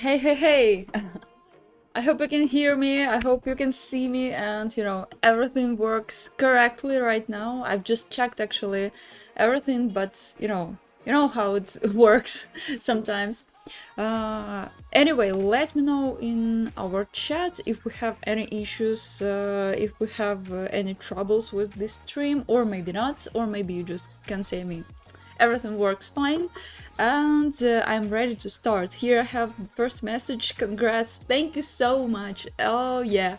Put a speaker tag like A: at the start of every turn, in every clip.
A: Hey. I hope you can hear me, I hope you can see me, and everything works correctly right now. I've just checked actually everything, but you know how it works sometimes. Anyway, let me know in our chat if we have any issues, if we have any troubles with this stream, or maybe not, or maybe you just can say me everything works fine, and I'm ready to start. Here I have the first message. Congrats, thank you so much. Oh yeah,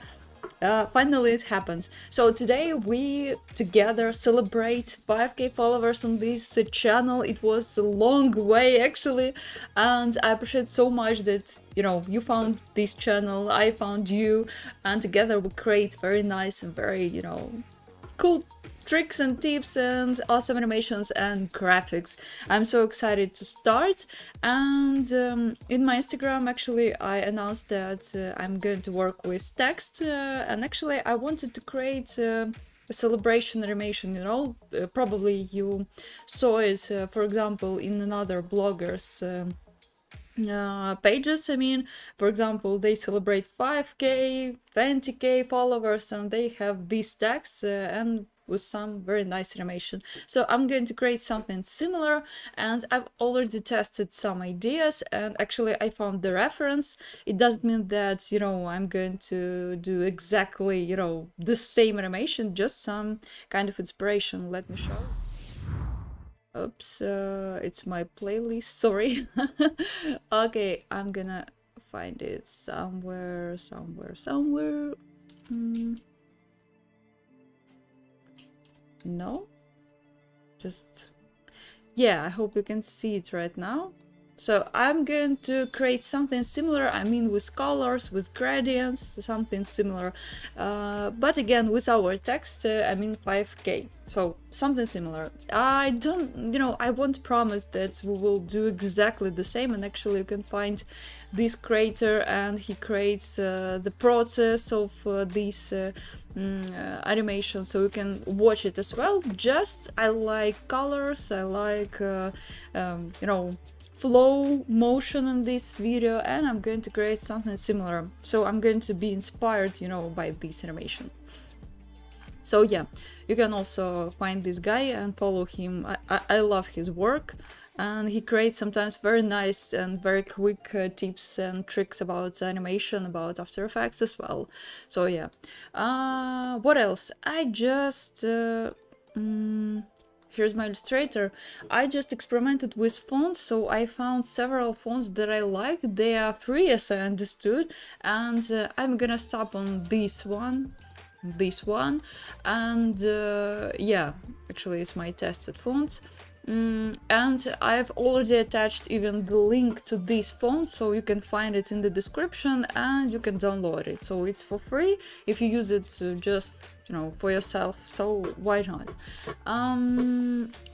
A: finally it happened. So today we together celebrate 5k followers on this channel. It was a long way actually, and I appreciate so much that you found this channel, I found you, and together we create very nice and very cool tricks and tips and awesome animations and graphics. I'm so excited to start, and in my Instagram actually I announced that I'm going to work with text, and actually I wanted to create a celebration animation, probably you saw it for example in another bloggers pages. I mean, for example, they celebrate 5k 20k followers and they have these tags and with some very nice animation. So I'm going to create something similar, and I've already tested some ideas, and actually I found the reference. It doesn't mean that I'm going to do exactly the same animation, just some kind of inspiration. Let me show. Oops, it's my playlist, sorry. Okay, I'm gonna find it somewhere. No? Just... yeah, I hope you can see it right now. So I'm going to create something similar, I mean with colors, with gradients, something similar. But again, with our text, I mean 5k. So something similar. I don't, I won't promise that we will do exactly the same, and actually you can find this creator and he creates the process of this animation, so you can watch it as well. Just I like colors, I like flow motion in this video, and I'm going to create something similar. So I'm going to be inspired by this animation. So yeah, you can also find this guy and follow him. I love his work, and he creates sometimes very nice and very quick tips and tricks about animation, about After Effects as well. So yeah, what else? I just here's my Illustrator. I just experimented with fonts, so I found several fonts that I like. They are free, as I understood, and I'm gonna stop on this one, and yeah, actually it's my tested fonts. And I've already attached even the link to this font, so you can find it in the description and you can download it. So it's for free if you use it just for yourself, so why not?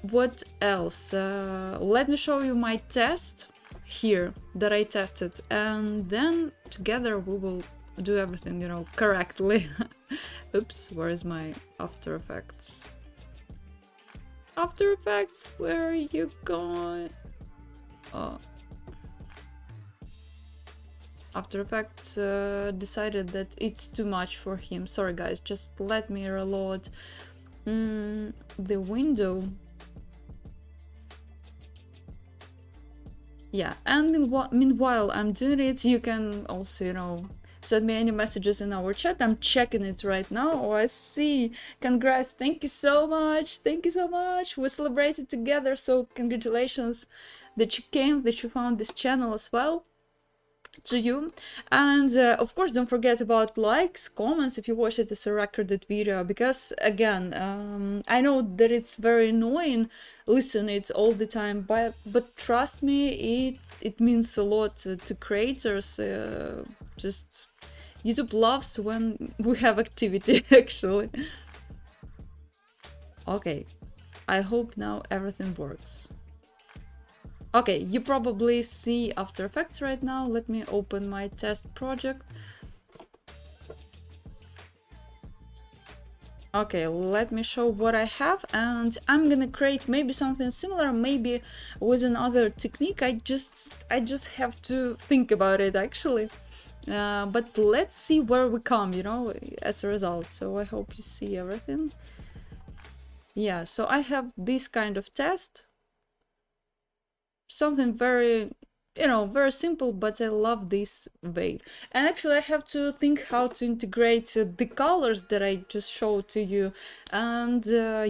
A: What else? Let me show you my test here that I tested, and then together we will do everything correctly. Oops, where is my After Effects? After Effects, where are you going? After Effects decided that it's too much for him. Sorry guys, just let me reload the window. Yeah, and meanwhile I'm doing it, you can also send me any messages in our chat. I'm checking it right now. Oh, I see. Congrats. Thank you so much. Thank you so much. We celebrated together, so congratulations that you came, that you found this channel as well. To you. And of course, don't forget about likes, comments if you watch it as a recorded video, because again, I know that it's very annoying listen it all the time, but trust me, it means a lot to creators. Just YouTube loves when we have activity actually. Okay, I hope now everything works. Okay, you probably see After Effects right now. Let me open my test project. Okay, let me show what I have, and I'm gonna create maybe something similar, maybe with another technique. I just have to think about it actually. But let's see where we come, you know, as a result. So I hope you see everything. Yeah, so I have this kind of test. Something very, you know, very simple, but I love this way. And actually I have to think how to integrate the colors that I just showed to you. And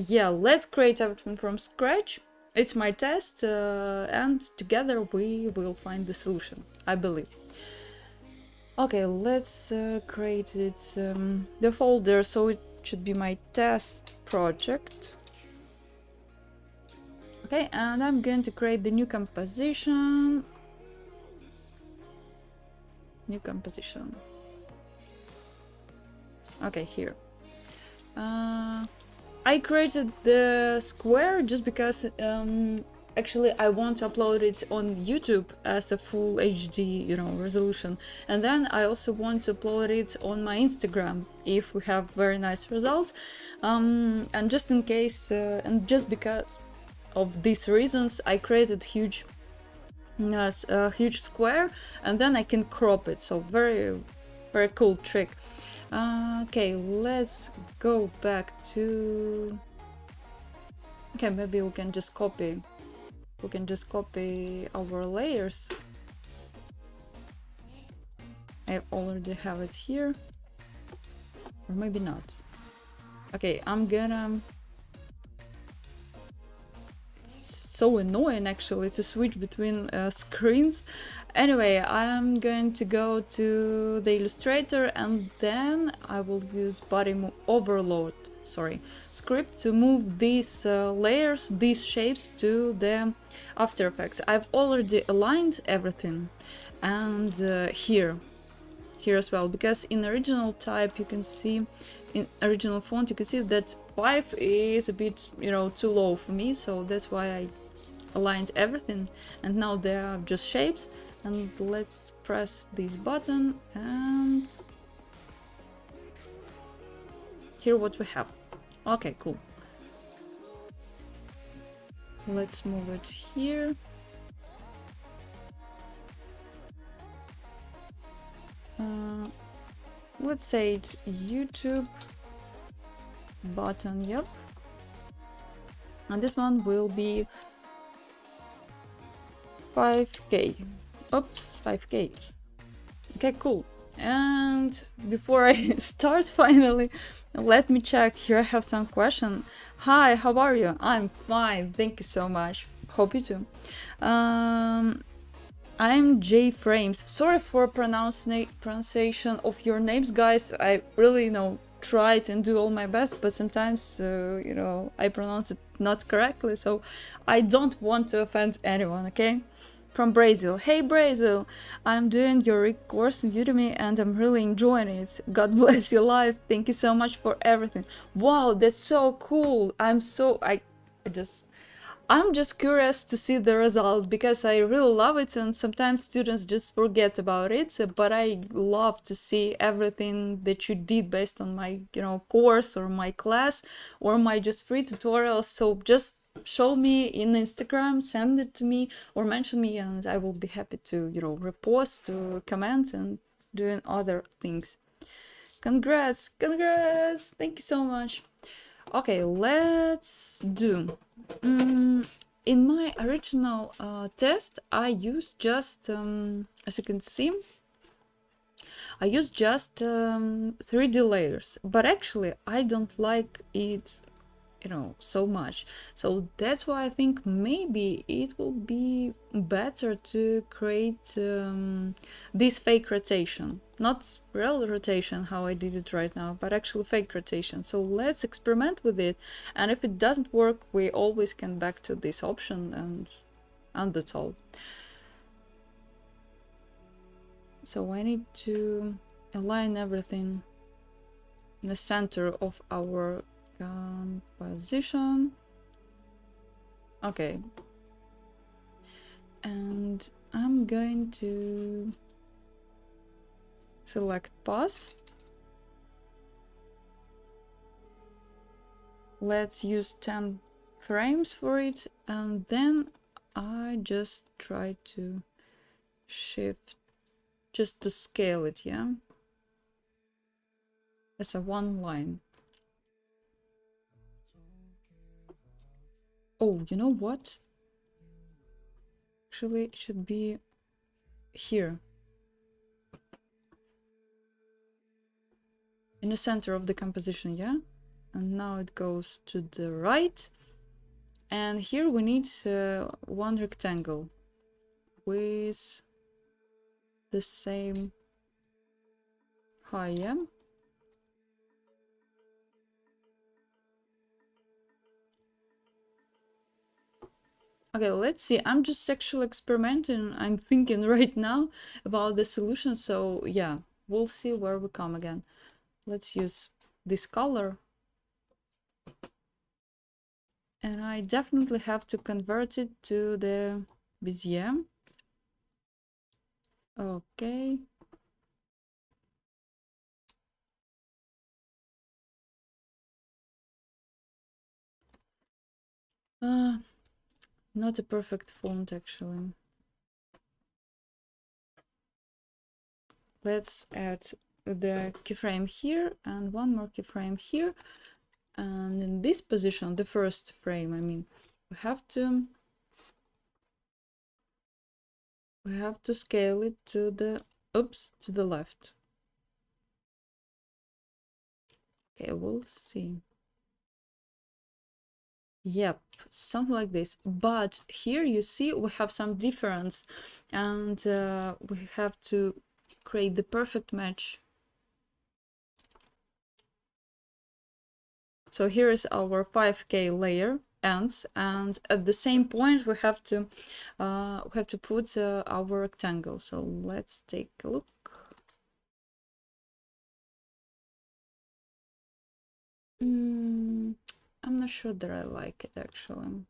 A: yeah, let's create everything from scratch. It's my test, and together we will find the solution, I believe. Okay, let's create it, the folder, so it should be my test project. Okay, and I'm going to create the new composition. New composition. Okay, here. I created the square just because actually I want to upload it on YouTube as a full HD, you know, resolution. And then I also want to upload it on my Instagram if we have very nice results. And just in case, and just because of these reasons, I created huge square, and then I can crop it. So very, very cool trick. Okay, let's go back to. Okay, maybe we can just copy. We can just copy our layers. I already have it here, or maybe not. Okay, I'm gonna. So annoying actually to switch between screens. Anyway, I'm going to go to the Illustrator, and then I will use body overload, sorry, script to move these layers, these shapes to the After Effects. I've already aligned everything, and here as well, because in original type you can see, in original font you can see that 5 is a bit, you know, too low for me, so that's why I aligned everything, and now they are just shapes. And let's press this button, and here what we have. Okay, cool. Let's move it here. Let's say it's YouTube button, yep. And this one will be 5K. Oops, 5K. Okay, cool. And before I start finally, let me check. Here I have some question. Hi, how are you? I'm fine, thank you so much. Hope you too. I'm J Frames. Sorry for pronunciation of your names, guys. I really, you know, tried and do all my best, but sometimes, you know, I pronounce it not correctly, so I don't want to offend anyone, okay? From Brazil. Hey Brazil, I'm doing your course in Udemy and I'm really enjoying it. God bless your life. Thank you so much for everything. Wow, that's so cool. I'm just curious to see the result, because I really love it, and sometimes students just forget about it, but I love to see everything that you did based on my, you know, course or my class or my just free tutorials. So just show me in Instagram, send it to me or mention me, and I will be happy to, you know, repost, to comment and doing other things. Congrats, thank you so much. Okay, let's do. In my original test, I used just, as you can see, I used just 3D layers, but actually I don't like it, you know, so much. So that's why I think maybe it will be better to create this fake rotation. Not real rotation, how I did it right now, but actually fake rotation. So let's experiment with it. And if it doesn't work, we always can back to this option, and that's all. So I need to align everything in the center of our composition. Okay, and I'm going to select pause, Let's use 10 frames for it, and then I just try to shift just to scale it, yeah, as a one line. Oh, you know what? Actually, it should be here, in the center of the composition, yeah? And now it goes to the right. And here we need one rectangle with the same height, yeah? Okay, let's see. I'm just actually experimenting. I'm thinking right now about the solution. So yeah, we'll see where we come again. Let's use this color. And I definitely have to convert it to the Bezier. Okay. Not a perfect font actually. Let's add the keyframe here and one more keyframe here. And in this position, the first frame, I mean, we have to scale it to the to the left. Okay, we'll see. Yep, something like this. But here you see we have some difference, and we have to create the perfect match. So here is our 5K layer ends, and at the same point we have to put our rectangle. So let's take a look. I'm not sure that I like it actually.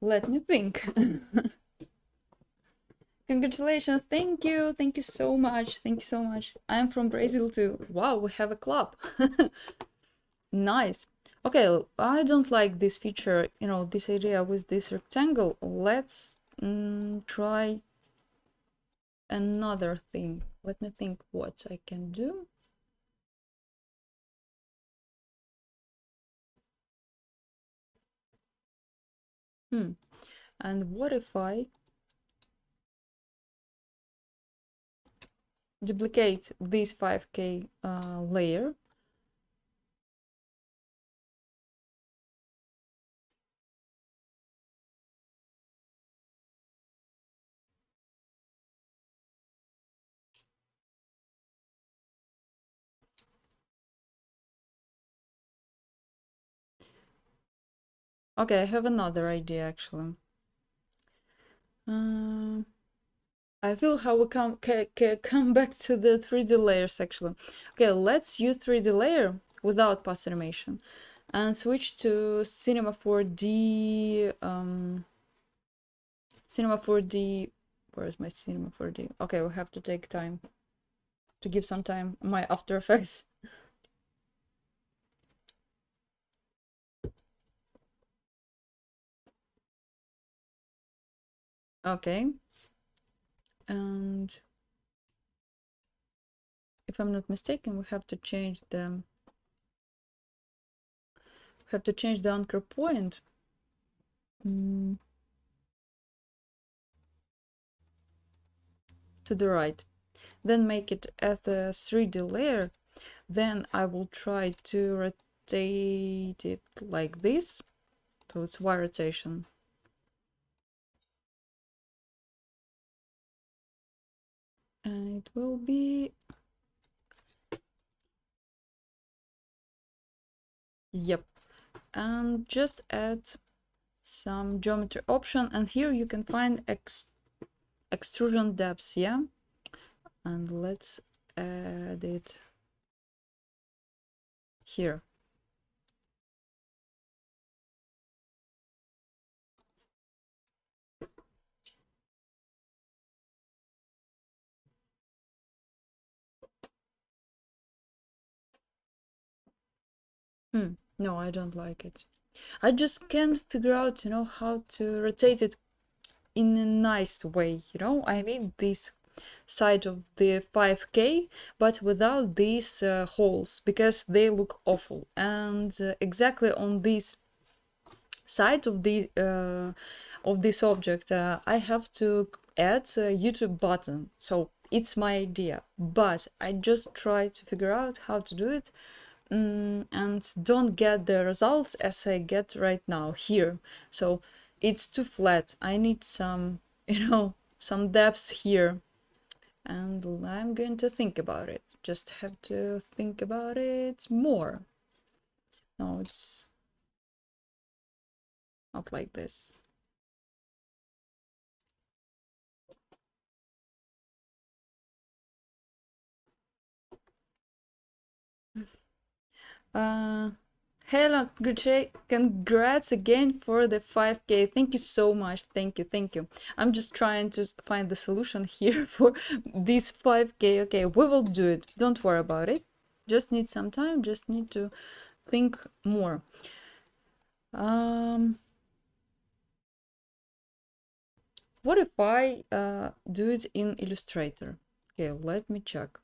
A: Let me think. Congratulations, thank you so much, thank you so much. I'm from Brazil too. Wow, we have a club. Nice. Okay, I don't like this feature, you know, this area with this rectangle. Let's try another thing. Let me think what I can do. And what if I duplicate this 5K layer? Okay, I have another idea actually. I feel how we come back to the 3D layers actually. Okay, let's use 3D layer without path animation and switch to Cinema 4D. Cinema 4D. Where is my Cinema 4D? Okay, we have to take time to give some time my After Effects. Okay, and if I'm not mistaken, we have to change the anchor point. To the right. Then make it as a 3D layer. Then I will try to rotate it like this. So it's Y rotation. And it will be... Yep. And just add some geometry option. And here you can find extrusion depths, yeah? And let's add it here. No, I don't like it. I just can't figure out, how to rotate it in a nice way, I need this side of the 5K, but without these holes, because they look awful. And exactly on this side of this object, I have to add a YouTube button. So it's my idea, but I just try to figure out how to do it, and don't get the results as I get right now here. So it's too flat. I need some, some depth here. And I'm going to think about it. Just have to think about it more. No, it's not like this. Uh, Hello, congrats again for the 5K. Thank you so much. Thank you, thank you. I'm just trying to find the solution here for this 5K. Okay, we will do it. Don't worry about it. Just need some time, just need to think more. What if I do it in Illustrator? Okay, let me check.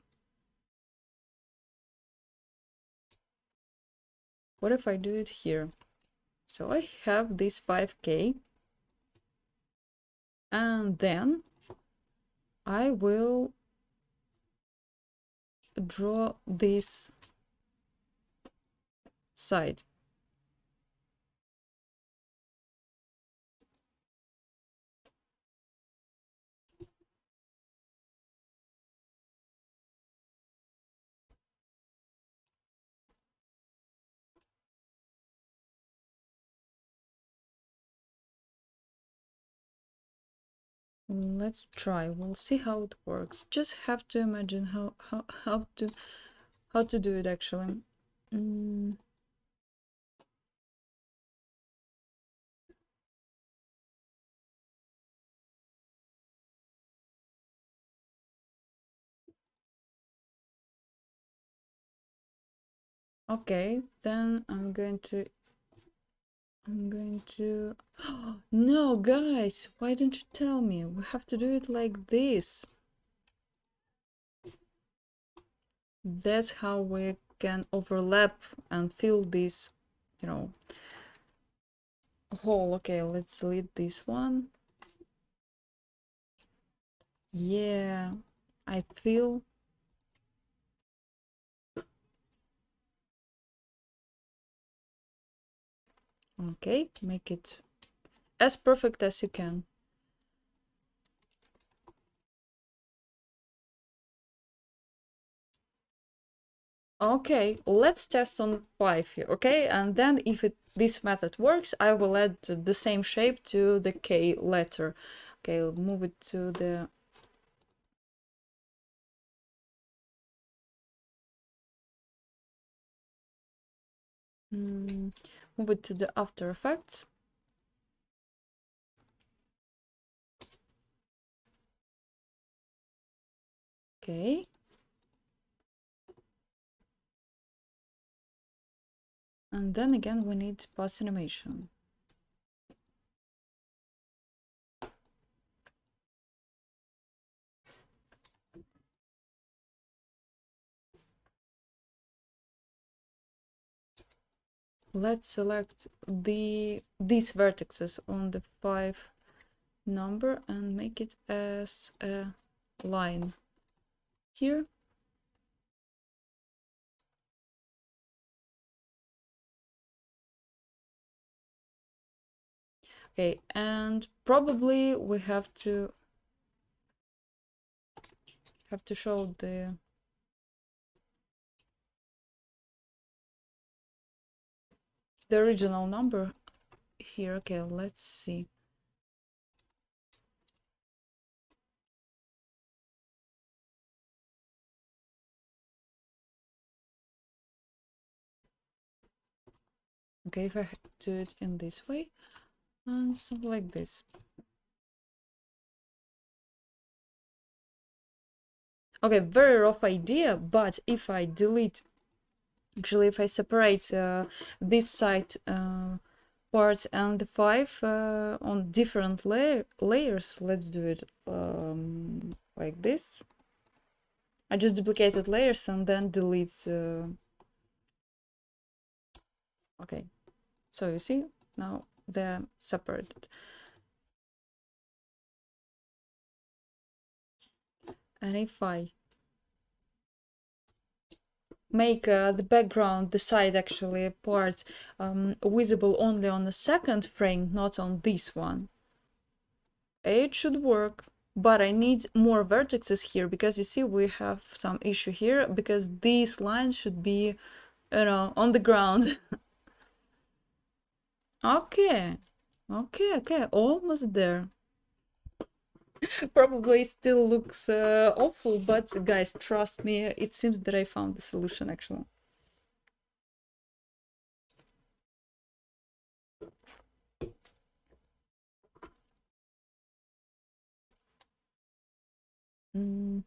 A: What if I do it here? So I have this 5K, and then I will draw this side. Let's try. We'll see how it works. Just have to imagine how to do it actually. Okay, then I'm going to No, guys, why don't you tell me? We have to do it like this. That's how we can overlap and fill this, hole. Okay, let's delete this one. Yeah, I feel okay, make it as perfect as you can. Okay, let's test on 5 here, okay? And then if this method works, I will add the same shape to the K letter. Okay, I'll move it to the... move it to the After Effects. Okay. And then again, we need pass animation. Let's select these vertices on the 5 number and make it as a line here. Okay, and probably we have to show the original number here. Okay, let's see. Okay, if I do it in this way and something like this. Okay, very rough idea, but if I delete Actually, if I separate this side part and the 5 on different layers, let's do it like this. I just duplicated layers and then delete. Okay, so you see, now they're separated. And if I make the background, the side actually part visible only on the second frame, not on this one, it should work. But I need more vertices here because you see we have some issue here because these lines should be, you know, on the ground. Okay, okay, almost there. Probably still looks awful, but guys, trust me, it seems that I found the solution actually. Mm.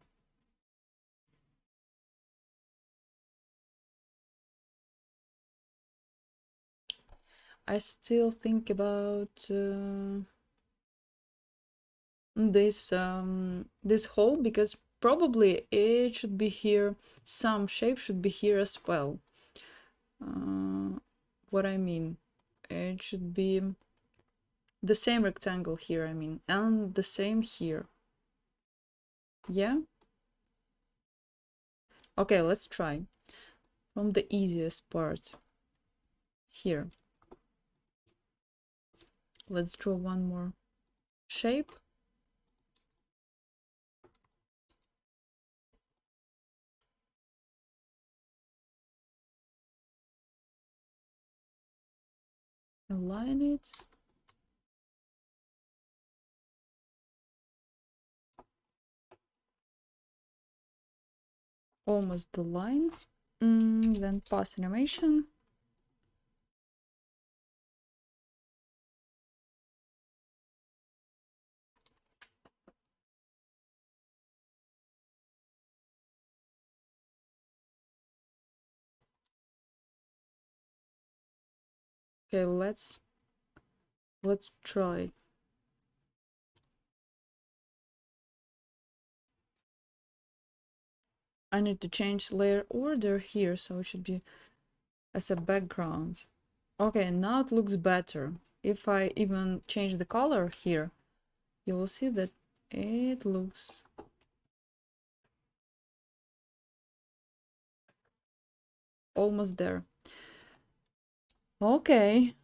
A: I still think about this hole because probably it should be here. Some shape should be here as well. What I mean, it should be the same rectangle here, I mean, and the same here. Yeah? Okay, let's try from the easiest part here. Let's draw one more shape. Align it. Almost the line. Then pass animation. Okay, let's try. I need to change layer order here, so it should be as a background. Okay, now it looks better. If I even change the color here, you will see that it looks almost there. Okay.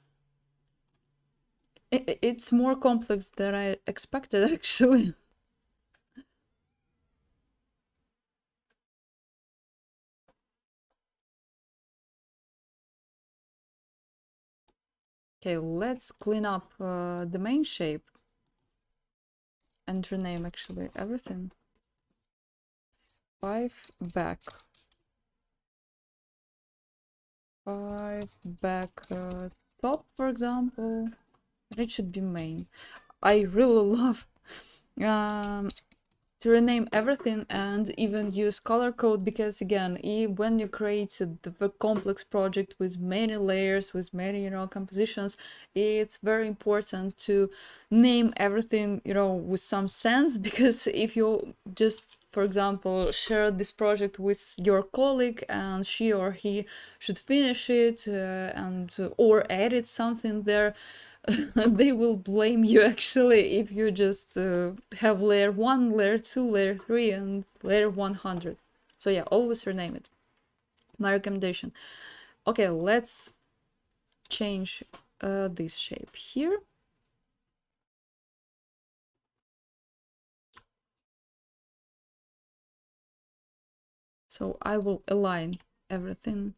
A: It's more complex than I expected, actually. Okay, let's clean up the main shape and rename actually everything. 5 back. 5 back top, for example. It should be main. I really love to rename everything and even use color code because again, when you create the complex project with many layers, with many, you know, compositions, it's very important to name everything, you know, with some sense, because if you just, for example, share this project with your colleague and she or he should finish it and or edit something there, they will blame you actually if you just have layer 1, layer 2, layer 3 and layer 100. So yeah, always rename it. My recommendation. Okay, let's change this shape here. So I will align everything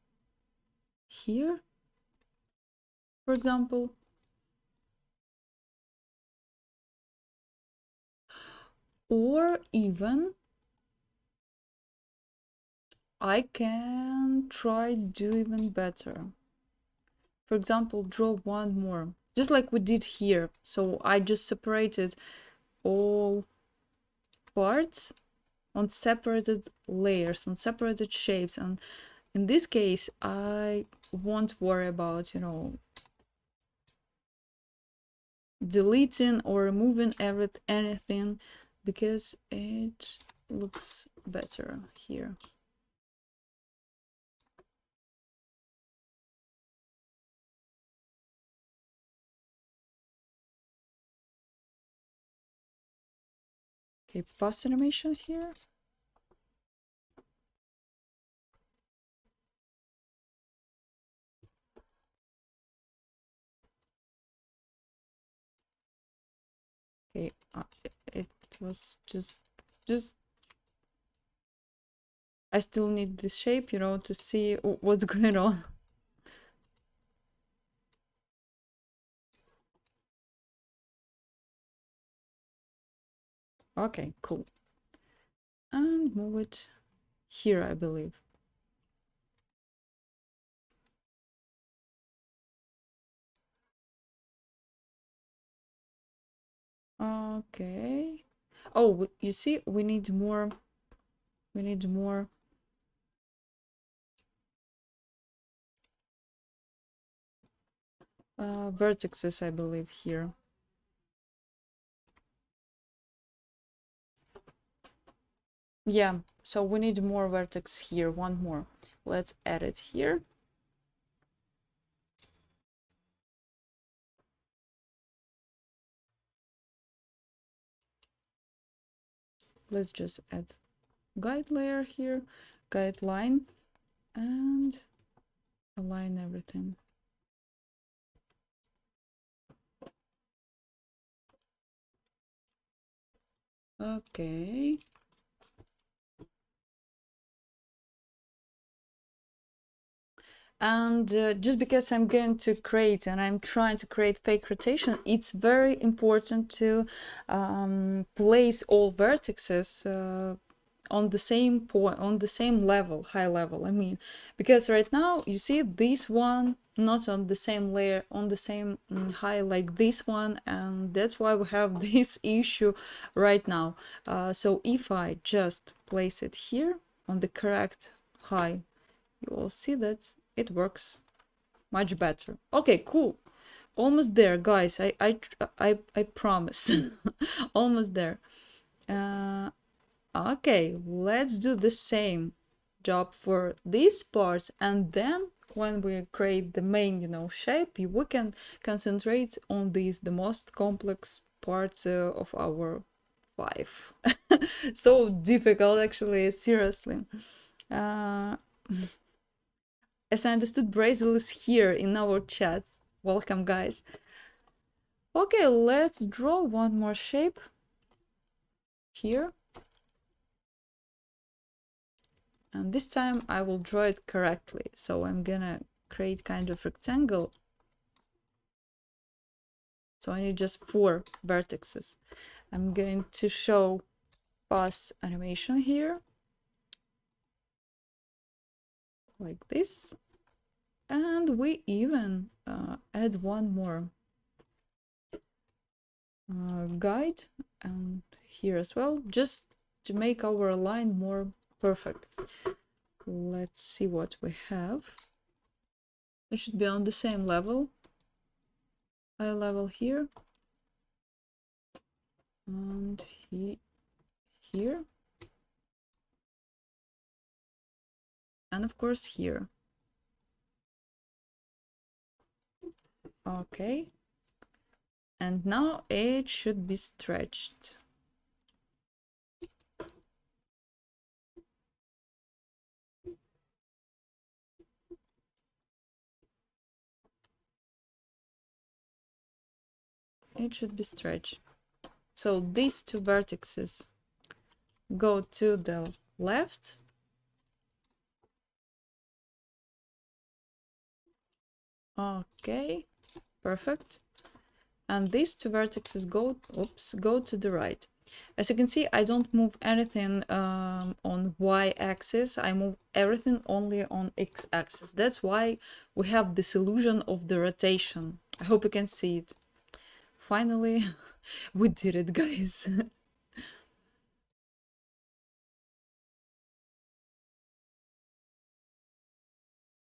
A: here, for example. Or even I can try do even better. For example, draw one more, just like we did here. So I just separated all parts on separated layers, on separated shapes, and In this case, I won't worry about, deleting or removing anything, because it looks better here. Okay, pass animation here. Okay, it was just I still need this shape, to see what's going on. Okay, cool. And move it here, I believe. Okay. Oh, you see, we need more. We need more. Vertices, I believe, here. Yeah, so we need more vertex here. One more. Let's add it here. Let's just add guide layer here, guideline, and align everything. Okay. And just because I'm going to create and I'm trying to create fake rotation, it's very important to place all vertices on the same point, on the same level, high level, I mean, because right now you see this one not on the same layer, on the same high like this one, and that's why we have this issue right now. So if I just place it here on the correct high, you will see that it works much better. Okay, cool. Almost there, guys. I promise. Almost there. Okay, let's do the same job for this part, and then when we create the main, shape, we can concentrate on these, the most complex parts of our 5. So difficult, actually, seriously. As I understood, Brazil is here in our chat. Welcome, guys. Okay, let's draw one more shape here. And this time I will draw it correctly. So I'm gonna create kind of rectangle. So I need just 4 vertices. I'm going to show pass animation here. Like this. And we even add one more guide, and here as well, just to make our line more perfect. Let's see what we have. It should be on the same level, eye level here, and here, and of course here. Okay, and now it should be stretched. It should be stretched. So these 2 vertices go to the left. Okay, perfect. And these 2 vertices go to the right. As you can see, I don't move anything on y-axis. I move everything only on x-axis. That's why we have this illusion of the rotation. I hope you can see it. Finally, we did it, guys.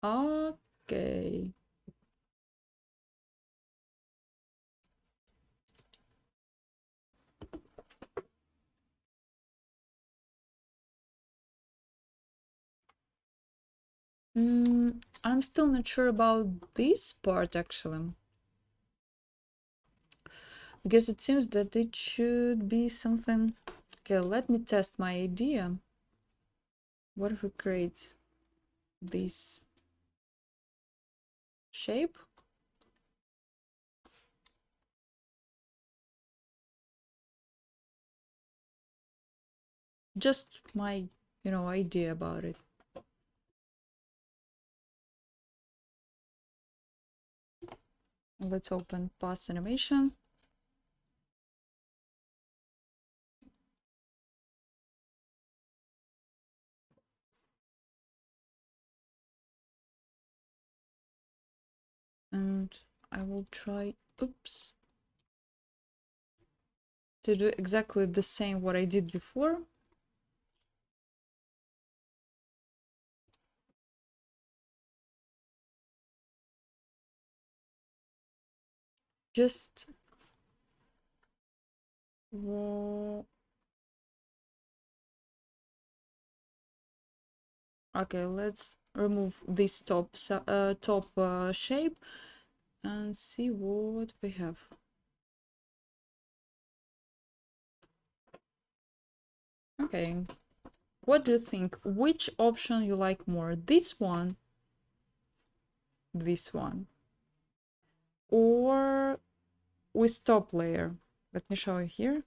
A: Okay. I'm still not sure about this part actually. Because it seems that it should be something. Okay, let me test my idea. What if we create this shape? Just my, idea about it. Let's open past animation. And I will try, oops, to do exactly the same what I did before. Just okay, let's remove this top shape and see what we have. Okay, what do you think? Which option you like more? This one, or with top layer? Let me show you here.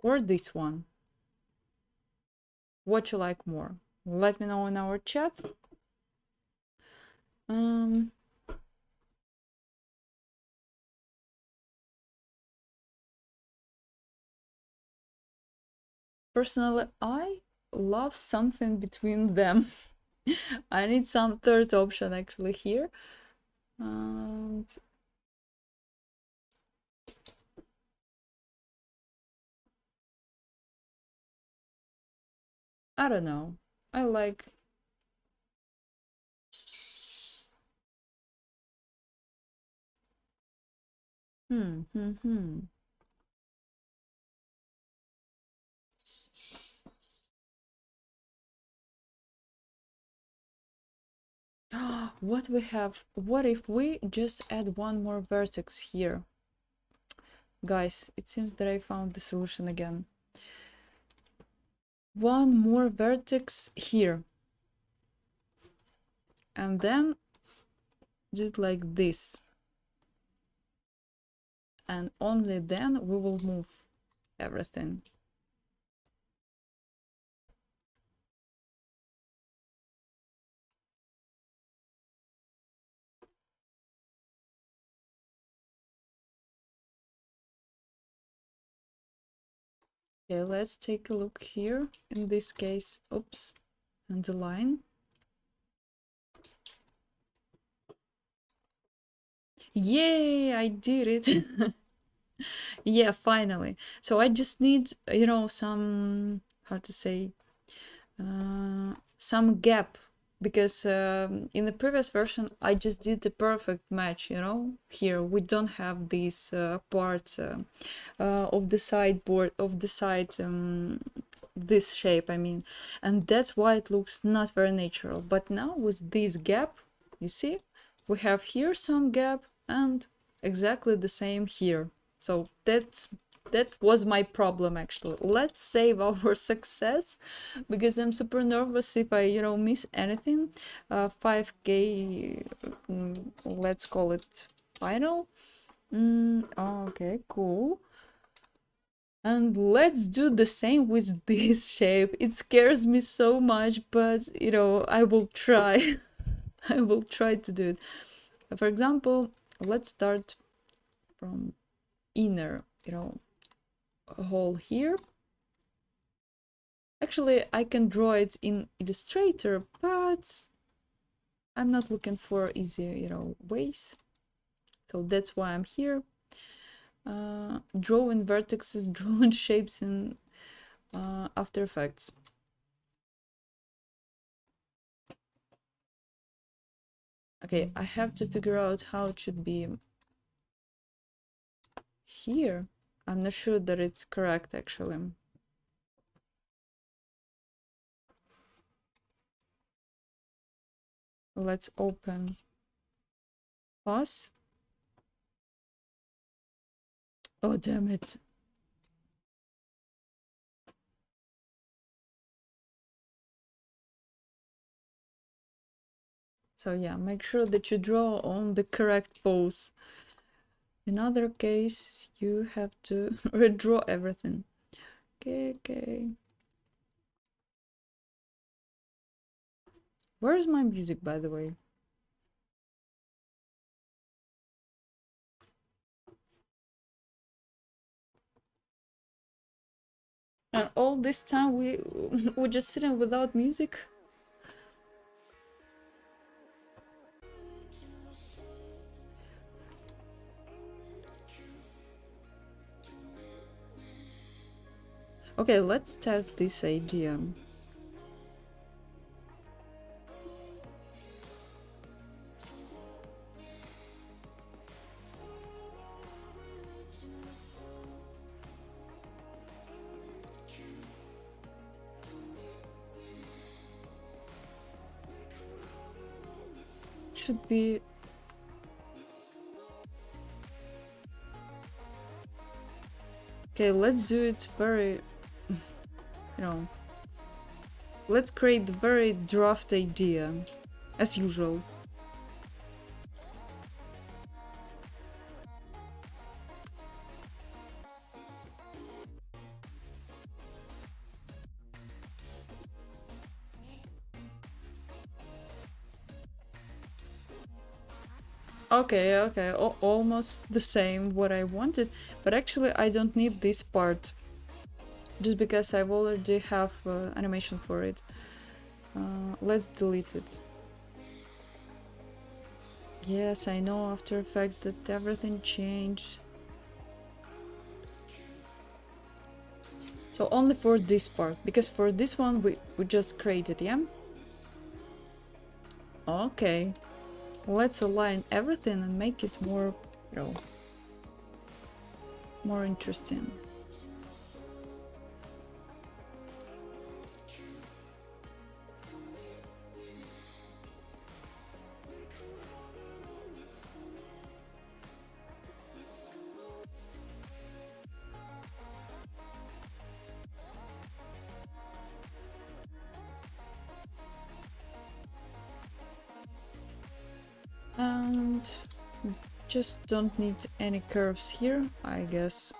A: Or this one. What you like more? Let me know in our chat. Personally, I love something between them. I need some third option actually here. And I don't know. I like hmm hmm hmm. What we have? What if we just add one more vertex here? Guys, it seems that I found the solution again. One more vertex here. And then do it like this. And only then we will move everything. Okay, let's take a look here. In this case, oops, and the line. Yay, I did it. Yeah, finally. So I just need, some, how to say, some gap, because in the previous version I just did the perfect match. Here we don't have these parts of the sideboard of the side, this shape I mean, and that's why it looks not very natural. But now with this gap, you see, we have here some gap and exactly the same here. So that was my problem actually. Let's save our success, because I'm super nervous if I, miss anything. 5k, let's call it final. Okay, cool. And let's do the same with this shape. It scares me so much, but I will try. I will try to do it. For example, let's start from inner, hole here. Actually, I can draw it in Illustrator, but I'm not looking for easy, ways. So that's why I'm here. Drawing vertices, drawing shapes in After Effects. Okay, I have to figure out how it should be here. I'm not sure that it's correct actually. Let's open pause. Oh, damn it. So yeah, make sure that you draw on the correct pose. In other case, you have to redraw everything. Okay. Where's my music, by the way? And all this time we're just sitting without music? Okay, let's test this idea. Should be... Okay, let's do it very... You know... Let's create the very draft idea, as usual. Okay, almost the same what I wanted, but actually I don't need this part, just because I've already have animation for it. Let's delete it. Yes, I know After Effects that everything changed. So only for this part, because for this one we just created, yeah? Okay. Let's align everything and make it more, you know, more interesting. And just don't need any curves here, I guess.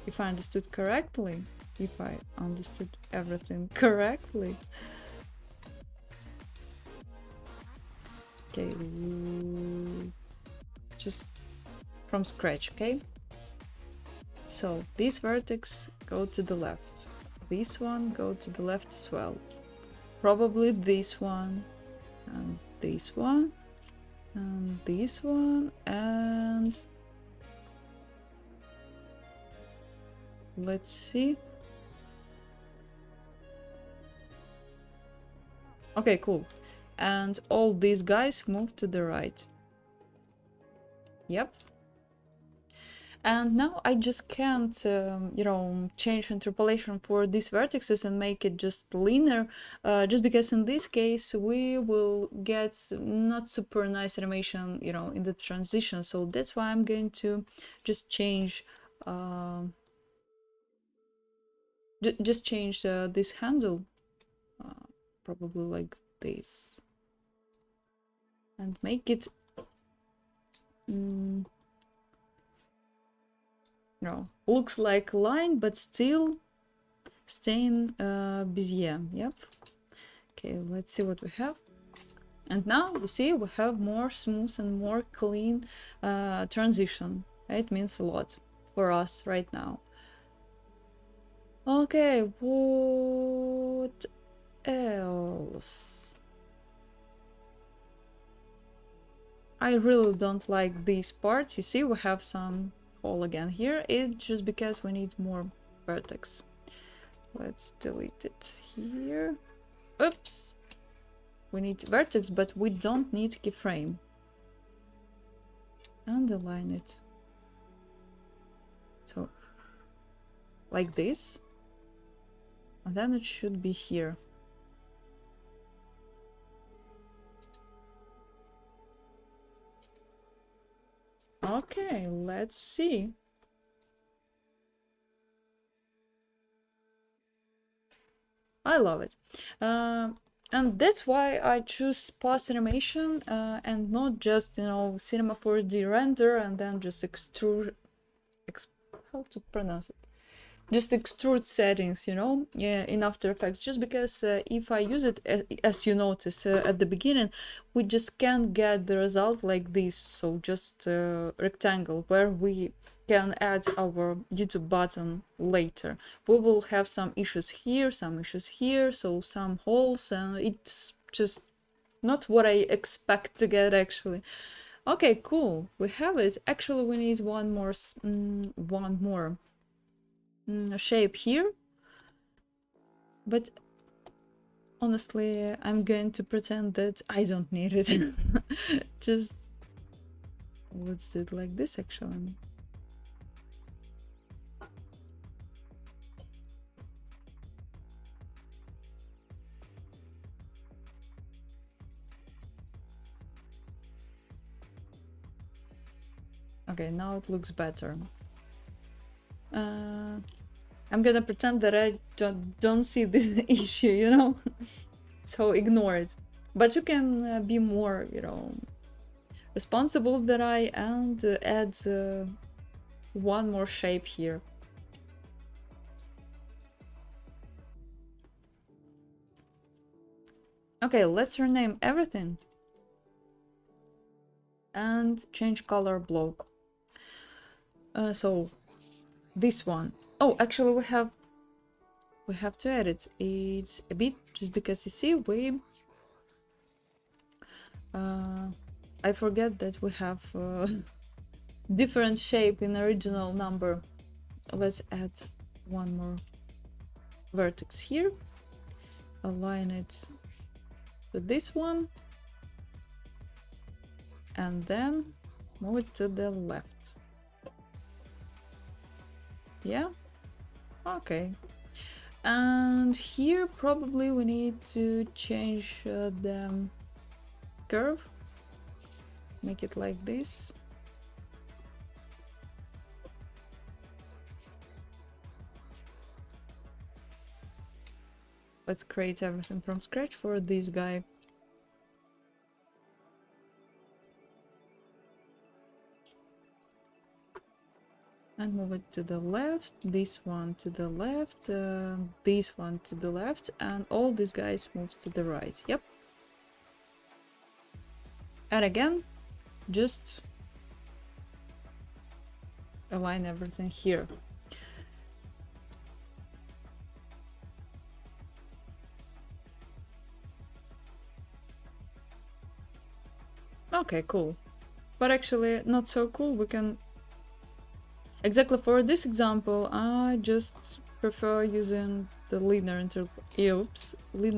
A: If I understood correctly, if I understood everything correctly. Okay, just from scratch, okay? So this vertex go to the left. This one go to the left as well. Probably this one, and this one, and this one, and let's see. Okay, cool. And all these guys move to the right. Yep. And now I just can't, you know, change interpolation for these vertices and make it just linear, just because in this case we will get not super nice animation, you know, in the transition. So that's why I'm going to just change, just change this handle, probably like this, and make it. No, looks like line, but still staying Bezier. Yep. Okay, let's see what we have. And now you see we have more smooth and more clean transition. It means a lot for us right now. Okay, what else? I really don't like this part. You see, we have some hole again here. It's just because we need more vertex. Let's delete it here. Oops. We need vertex, but we don't need keyframe. And align it. So, like this. And then it should be here. Okay, let's see. I love it. And that's why I choose past animation and not just, you know, Cinema 4D render and then just extrude... how to pronounce it? Just extrude settings, you know, yeah, in After Effects, just because if I use it, as you notice at the beginning, we just can't get the result like this. So just rectangle where we can add our YouTube button later. We will have some issues here, so some holes, and it's just not what I expect to get actually. Okay, cool, we have it. Actually, we need one more shape here, but honestly I'm going to pretend that I don't need it. Just let's do it like this actually. Okay, now it looks better. I'm gonna pretend that I don't see this issue, you know? So ignore it. But you can be more, you know, responsible than I and add one more shape here. Okay, let's rename everything. And change color block. So this one. Oh, actually we have to edit it a bit, just because you see I forget that we have different shape in original number. Let's add one more vertex here, align it with this one, and then move it to the left. Yeah, okay. And here probably we need to change the curve, make it like this. Let's create everything from scratch for this guy. And move it to the left, this one to the left, this one to the left, and all these guys move to the right. Yep. And again, just align everything here. Okay, cool. But actually not so cool. We can... Exactly for this example, I just prefer using the linear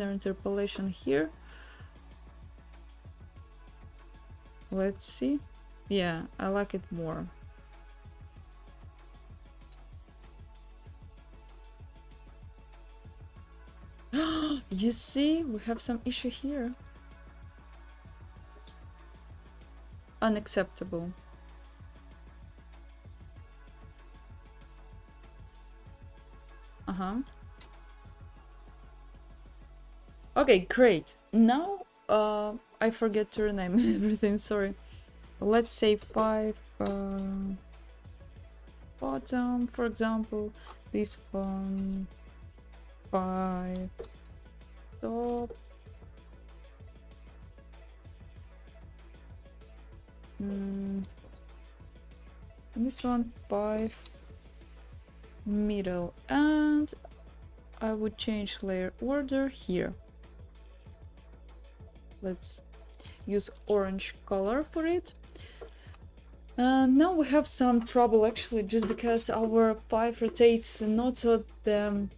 A: interpolation here. Let's see. Yeah, I like it more. You see, we have some issue here. Unacceptable. Okay, great. Now I forget to rename everything, sorry. Let's say 5 bottom, for example. This one 5 top. And this one 5 middle, and I would change layer order here. Let's use orange color for it. Now we have some trouble actually, just because our pipe rotates not at the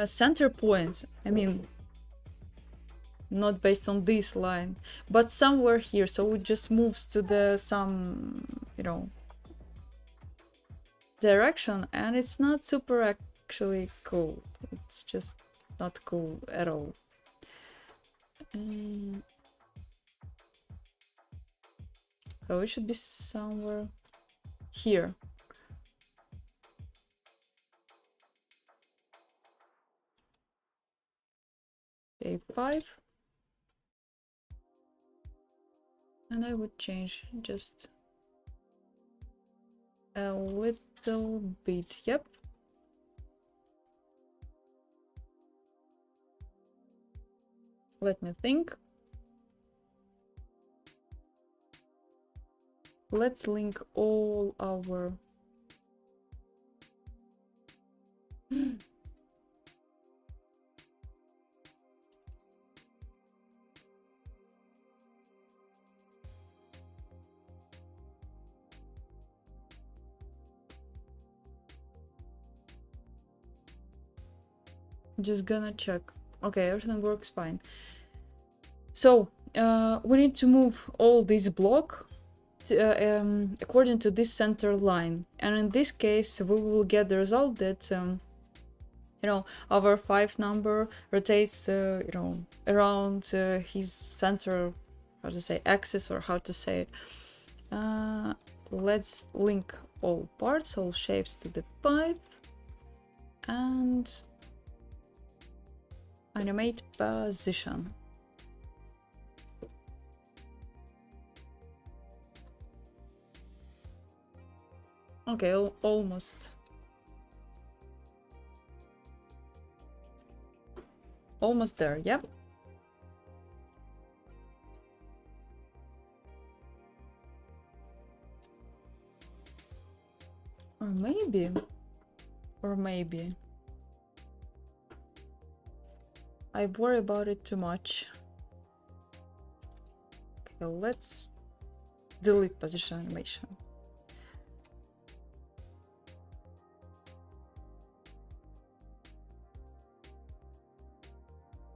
A: center point. I mean, not based on this line, but somewhere here, so it just moves to the some, you know, direction, and it's not super actually cool. It's just not cool at all. So it should be somewhere here. Okay, 5. And I would change just a little bit. Yep. Let me think. Let's link all our just gonna check. Okay, everything works fine. So we need to move all this block to, according to this center line, and in this case we will get the result that you know, our 5 number rotates you know, around his center, how to say, axis, or how to say it. Let's link all parts, all shapes to the 5, and animate position. Okay, almost there. Yep. Or maybe I worry about it too much. Okay, let's delete position animation.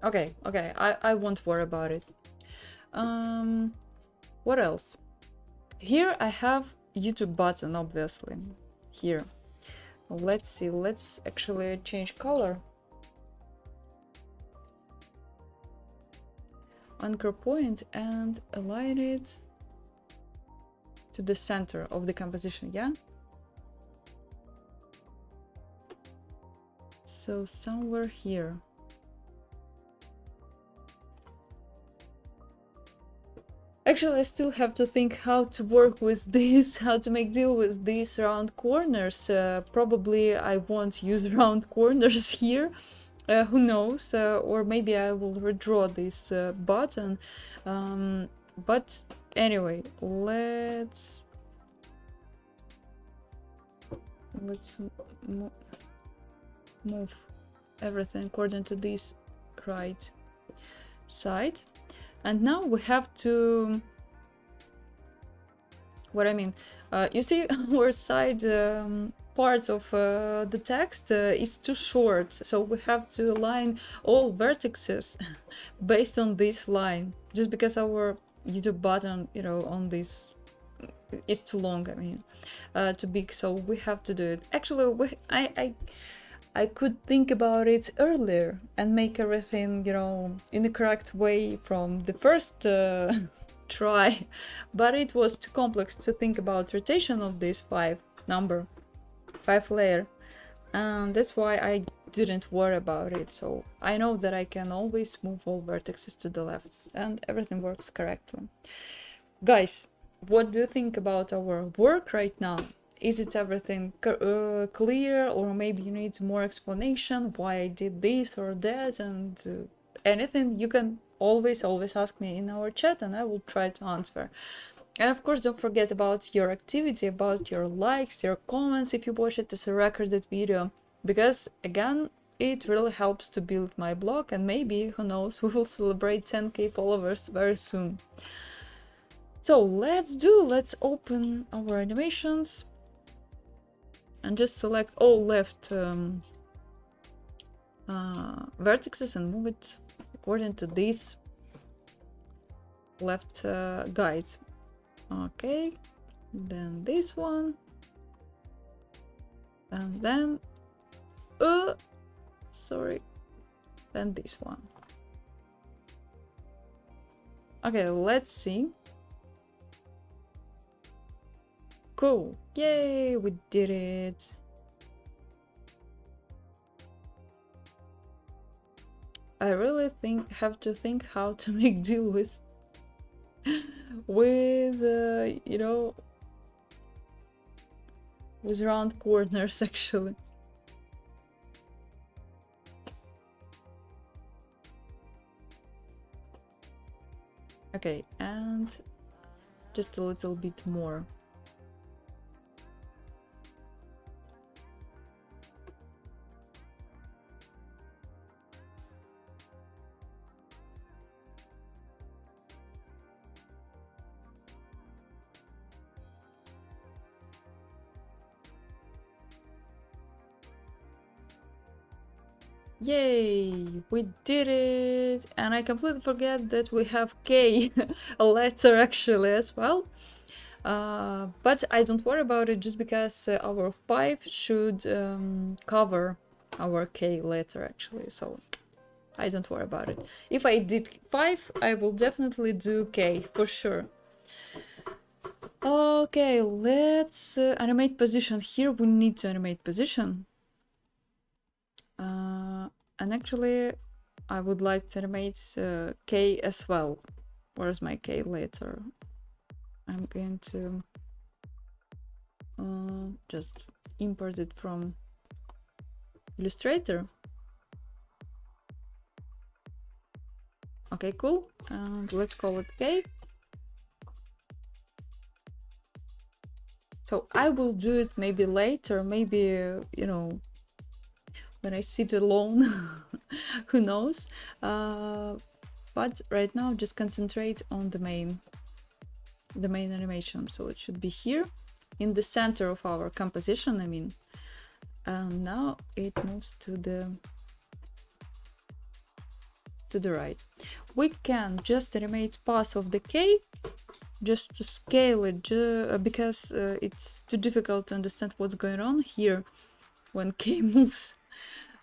A: Okay, I won't worry about it. What else? Here I have YouTube button, obviously. Here. Let's see, let's actually change color. Anchor point and align it to the center of the composition, yeah? So somewhere here. Actually, I still have to think how to work with this, how to make deal with these round corners. Probably I won't use round corners here. Who knows? Or maybe I will redraw this button. But anyway, let's move everything according to this right side. And now we have to, what I mean, you see our side part of the text is too short, so we have to align all vertices based on this line, just because our YouTube button, you know, on this is too long, I mean, too big, so we have to do it. Actually, I could think about it earlier and make everything, you know, in the correct way from the first try, but it was too complex to think about rotation of this 5 layer, and that's why I didn't worry about it. So I know that I can always move all vertices to the left and everything works correctly. Guys, what do you think about our work right now? Is it everything clear, or maybe you need more explanation why I did this or that, and anything? You can always ask me in our chat and I will try to answer. And of course, don't forget about your activity, about your likes, your comments if you watch it as a recorded video, because again, it really helps to build my blog, and maybe, who knows, we will celebrate 10k followers very soon. So let's open our animations and just select all left vertices and move it according to this left guide. Okay, then this one, and then sorry, then this one. Okay, let's see. Cool, yay, we did it. I really have to think how to make deal with you know, with round corners actually. Okay, and just a little bit more. Yay, we did it! And I completely forget that we have K a letter actually as well. But I don't worry about it just because our 5 should cover our K letter actually, so I don't worry about it. If I did 5, I will definitely do K for sure. Okay, let's animate position. Here we need to animate position. And actually, I would like to animate K as well. Where's my K later? I'm going to just import it from Illustrator. Okay, cool. And let's call it K. So I will do it maybe later, maybe, you know, when I sit alone, who knows. But right now just concentrate on the main animation. So it should be here in the center of our composition, I mean. And now it moves to the right. We can just animate path of the K just to scale it, because it's too difficult to understand what's going on here when K moves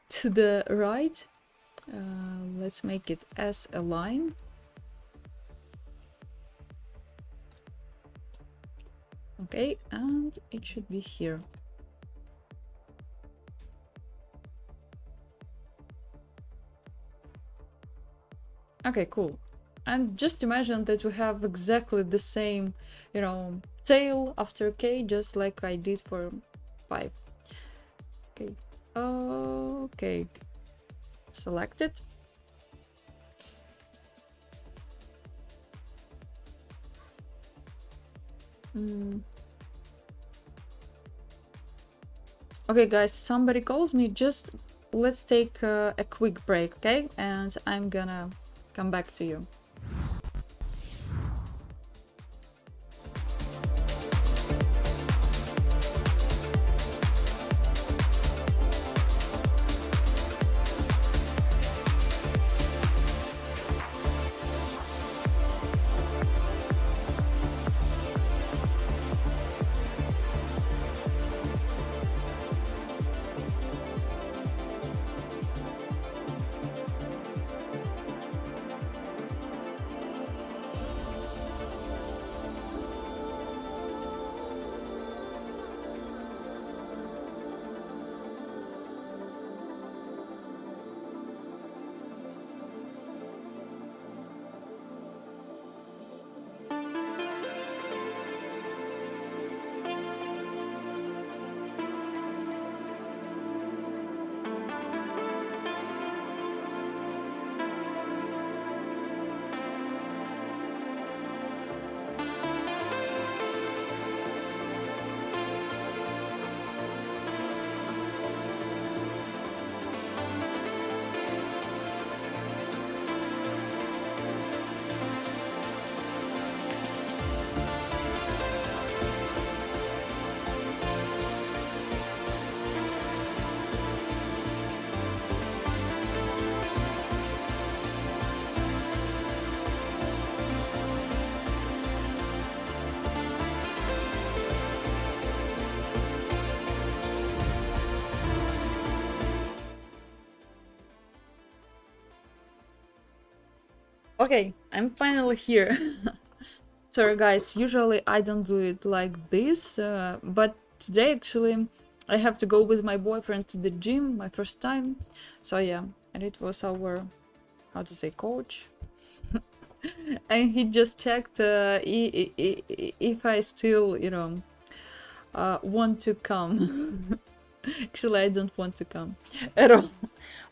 A: to the right. Let's make it as a line. Okay, and it should be here. Okay, cool. And just imagine that we have exactly the same, you know, tail after K, just like I did for 5. Okay. Okay. Select it. Okay, guys, somebody calls me. Just let's take a quick break, okay? And I'm gonna come back to you. Okay, I'm finally here. Sorry guys, usually I don't do it like this, but today actually I have to go with my boyfriend to the gym, my first time. So yeah, and it was our, how to say, coach. And he just checked if I still, want to come. Actually, I don't want to come at all.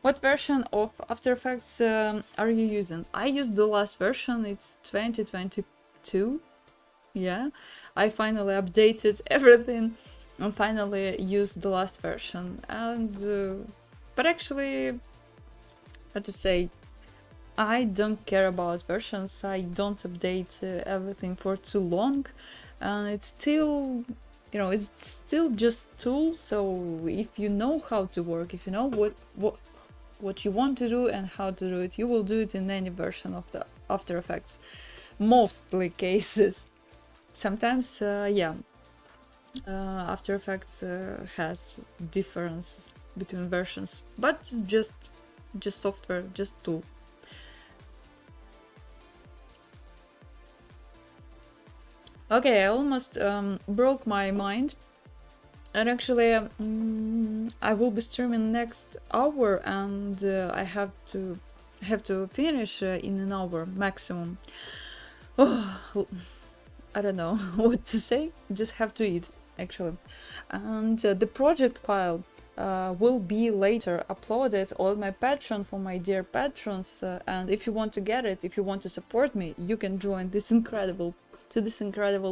A: What version of After Effects are you using? I used the last version, it's 2022. Yeah, I finally updated everything and finally used the last version. And but actually, how to say, I don't care about versions. I don't update everything for too long, and it's still, it's still just tool. So if you know how to work, if you know what you want to do and how to do it, you will do it in any version of the After Effects. Mostly cases. Sometimes, yeah, After Effects has differences between versions, but just software, just tool. Okay, I almost broke my mind. And actually, I will be streaming next hour, and I have to finish in an hour maximum. Oh, I don't know what to say. Just have to eat, actually. And the project file will be later uploaded on my Patreon for my dear patrons. And if you want to get it, if you want to support me, you can join this incredible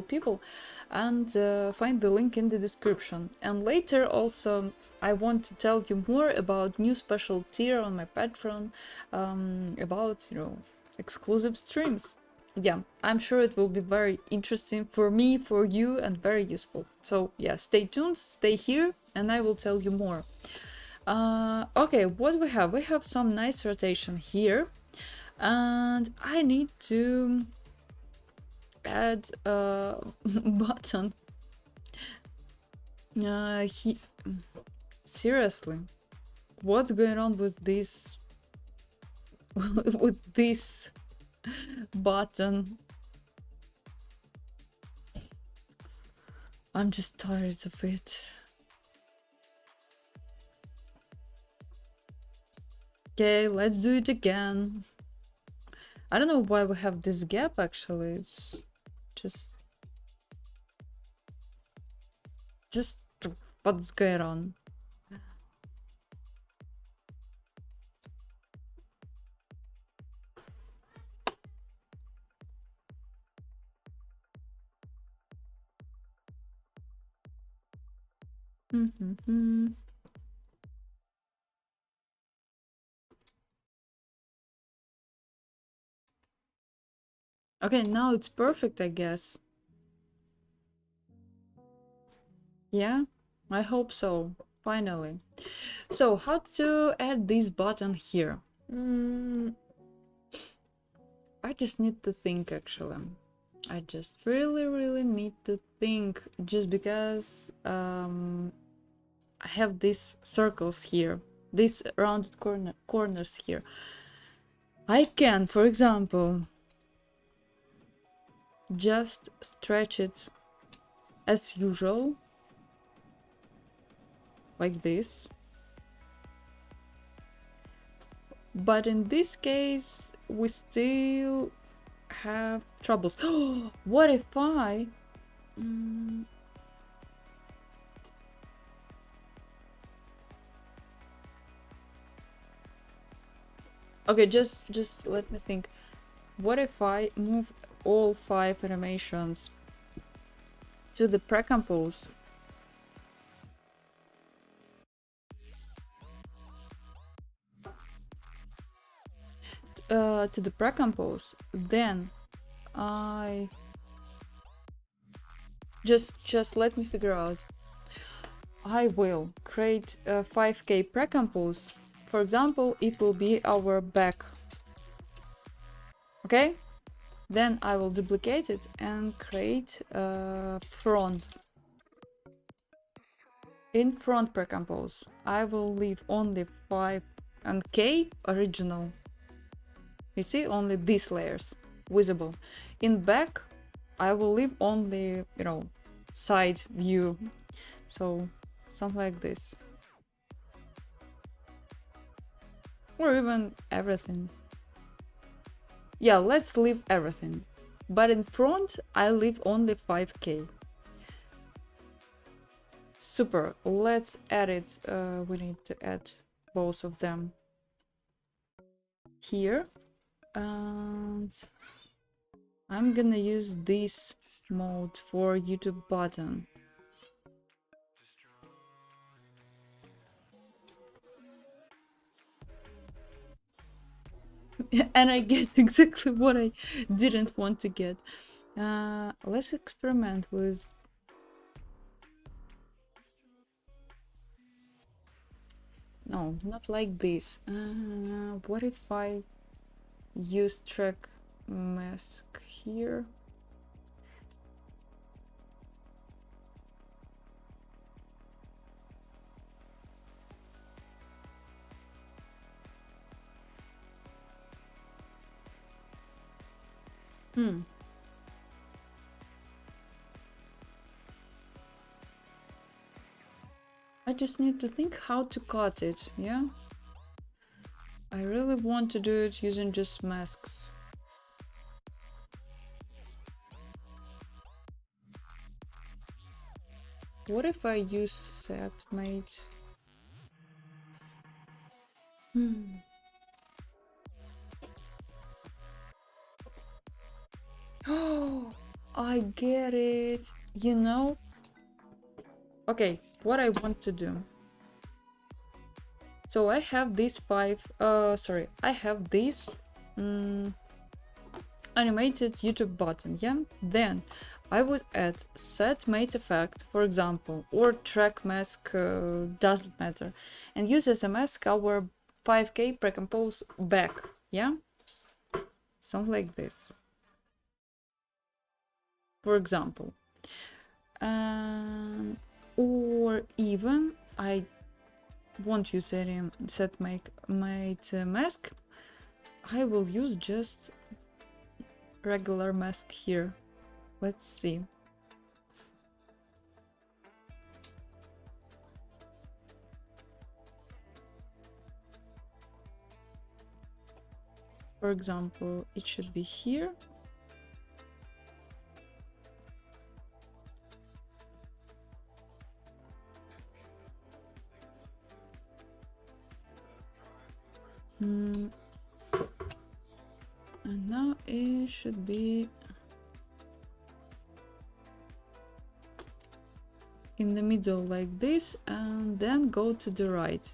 A: people and find the link in the description. And later also I want to tell you more about new special tier on my Patreon, about exclusive streams. Yeah, I'm sure it will be very interesting for me, for you, and very useful. So yeah, stay tuned, stay here, and I will tell you more. Okay, what we have? We have some nice rotation here, and I need to add a button. Seriously, what's going on with this with this button? I'm just tired of it. Okay, let's do it again. I don't know why we have this gap actually. It's just what's going on? Okay, now it's perfect, I guess. Yeah, I hope so. Finally. So, how to add this button here? I just need to think, actually. I just really need to think, just because I have these circles here, these rounded corners here. I can, for example, just stretch it as usual, like this. But in this case, we still have troubles. What if I... Okay, just let me think. What if I move all 5 animations to the pre-compose? To the pre-compose, then I just let me figure out. I will create a 5K pre-compose. For example, it will be our back. Okay? Then I will duplicate it and create a front. In front pre-compose, I will leave only 5 and K original. You see, only these layers visible. In back, I will leave only, you know, side view. So something like this. Or even everything. Yeah, let's leave everything. But in front, I leave only 5K. Super, let's add it. We need to add both of them here. And I'm gonna use this mode for YouTube button. And I get exactly what I didn't want to get. Let's experiment with... No, not like this. What if I use track mask here? I just need to think how to cut it, yeah? I really want to do it using just masks. What if I use setmate? Oh, I get it. You know? Okay, what I want to do. So I have these I have this animated YouTube button, yeah? Then I would add set mate effect, for example, or track mask, doesn't matter, and use as a mask our 5K precompose back, yeah? Something like this, for example. Or even I won't use any set mate mask. I will use just regular mask here. Let's see. For example, it should be here. And now it should be in the middle like this, and then go to the right.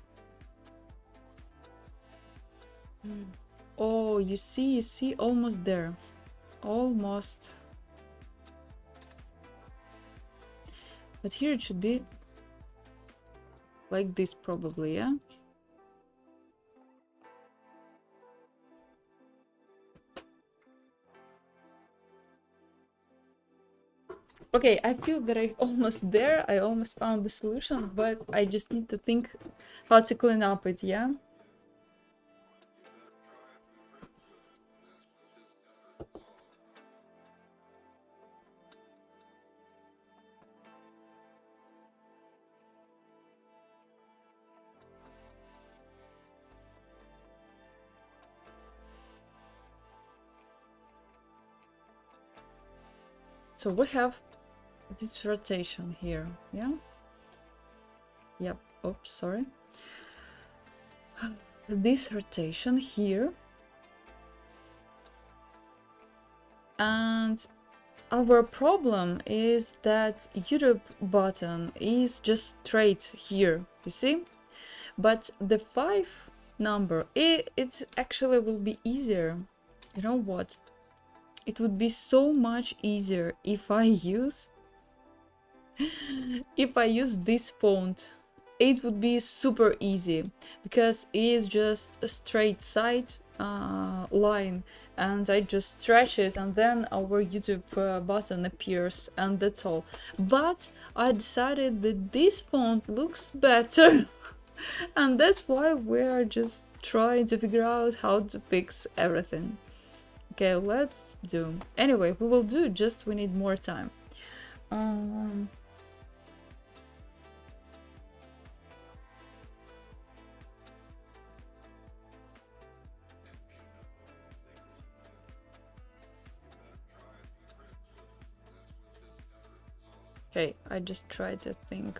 A: Oh, you see, almost there. Almost. But here it should be like this probably, yeah? Okay, I feel that I'm almost there. I almost found the solution, but I just need to think how to clean up it, yeah? So we have this rotation here, yeah? Yep, oops, sorry. This rotation here. And our problem is that YouTube button is just straight here, you see? But the 5 number, it actually will be easier. You know what? It would be so much easier if I use this font. It would be super easy because it is just a straight side line, and I just stretch it and then our YouTube button appears, and that's all. But I decided that this font looks better and that's why we are just trying to figure out how to fix everything. Okay, let's do. Anyway, we will do, just we need more time. Okay, I just tried that thing.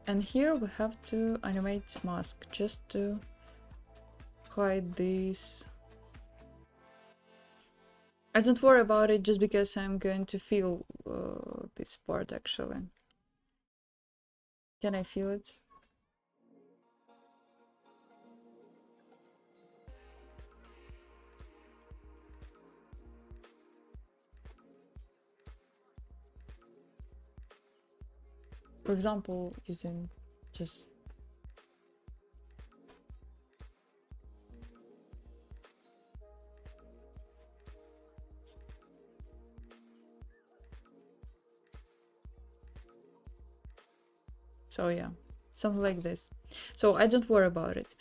A: And here we have to animate mask just to hide this. I don't worry about it just because I'm going to feel this part actually. Can I feel it? For example, using just so yeah, something like this. So I don't worry about it.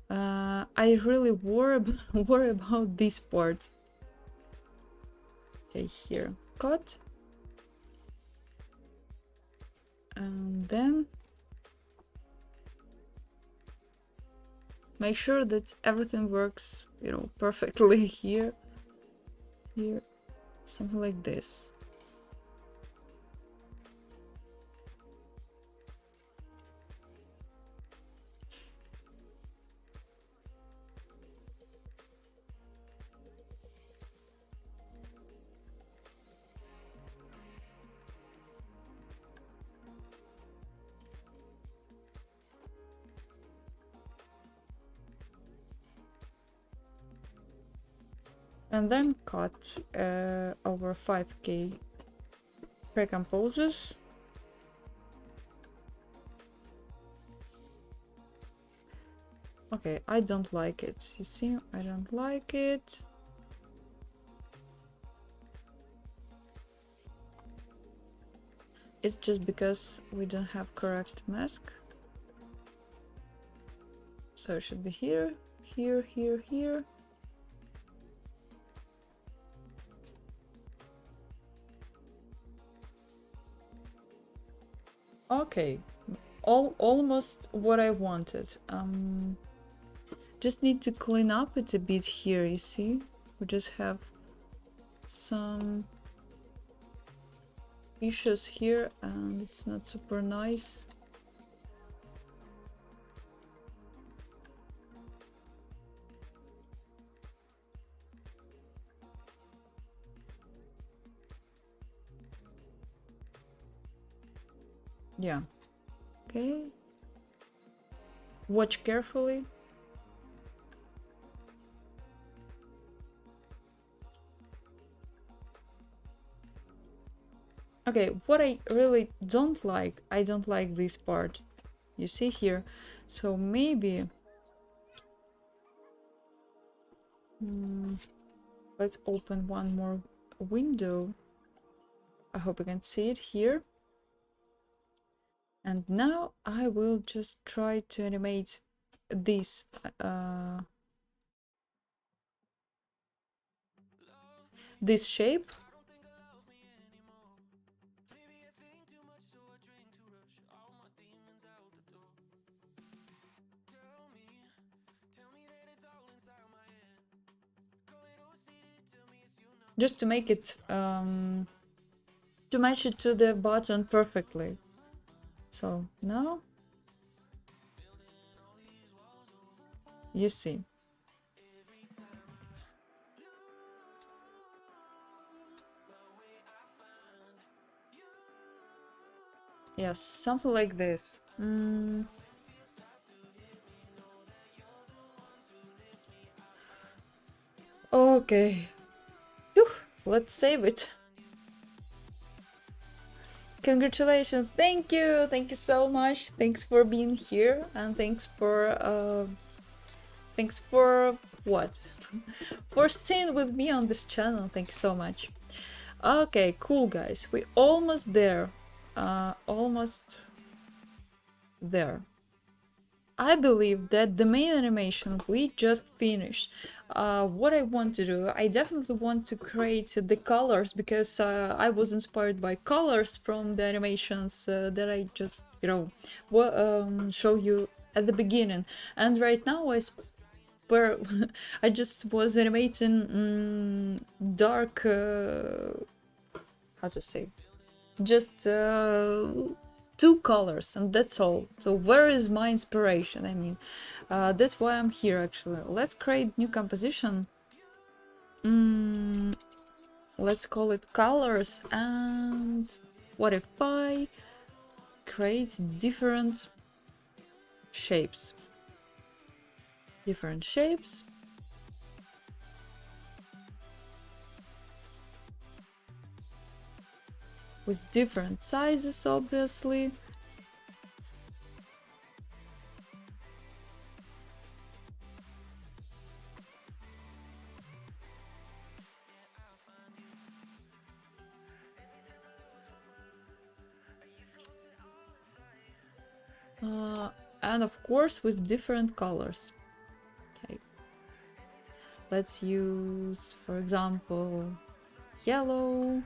A: I really worry about this part. Okay, here, cut. And then make sure that everything works, you know, perfectly here, something like this. And then cut over 5k precomposes. Okay, I don't like it. You see, I don't like it. It's just because we don't have correct mask. So it should be here, here, here, here. Okay, almost what I wanted. Just need to clean up it a bit here, you see? We just have some issues here and it's not super nice. Yeah. Okay. Watch carefully. Okay, what I really don't like, I don't like this part. You see here? So maybe... let's open one more window. I hope you can see it here. And now I will just try to animate this this shape. Just to make it to match it to the button perfectly. So now you see. Yes, something like this. Okay. Whew, let's save it. Congratulations. Thank you so much. Thanks for being here and thanks Thanks for what? For staying with me on this channel. Thanks so much. Okay, cool guys. We almost there. Almost there. I believe that the main animation we just finished. What I want to do, I definitely want to create the colors because I was inspired by colors from the animations that I just, show you at the beginning. And right now where I just was animating dark, how to say, just two colors, and that's all. So where is my inspiration? I mean, that's why I'm here actually. Let's create new composition. Let's call it colors, and what if I create different shapes? Different shapes. With different sizes, obviously. And of course with different colors. Okay. Let's use, for example, yellow.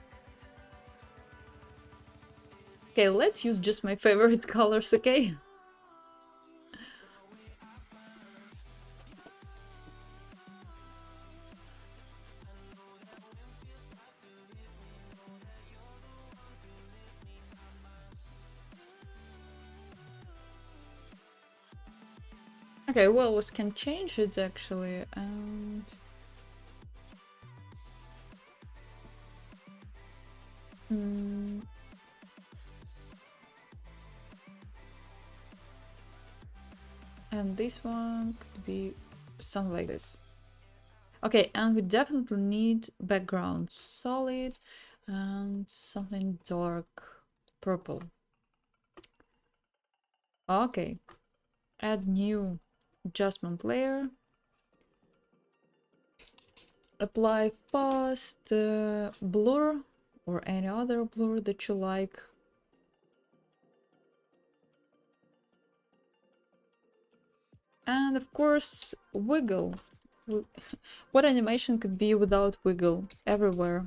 A: Okay, let's use just my favorite colors, okay? Okay, well, we can change it actually. And this one could be something like this. Okay, and we definitely need background solid and something dark purple. Okay, add new adjustment layer. Apply fast blur or any other blur that you like. And of course, wiggle. What animation could be without wiggle? Everywhere.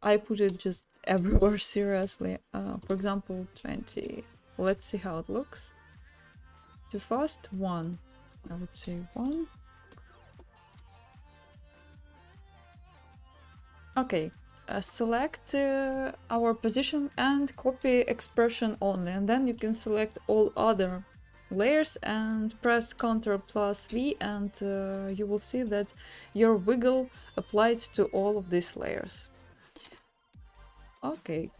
A: I put it just everywhere, seriously. For example, 20. Let's see how it looks. Too fast? 1. I would say 1. Okay. Select our position and copy expression only. And then you can select all other layers and press Ctrl plus V, and you will see that your wiggle applied to all of these layers. Okay,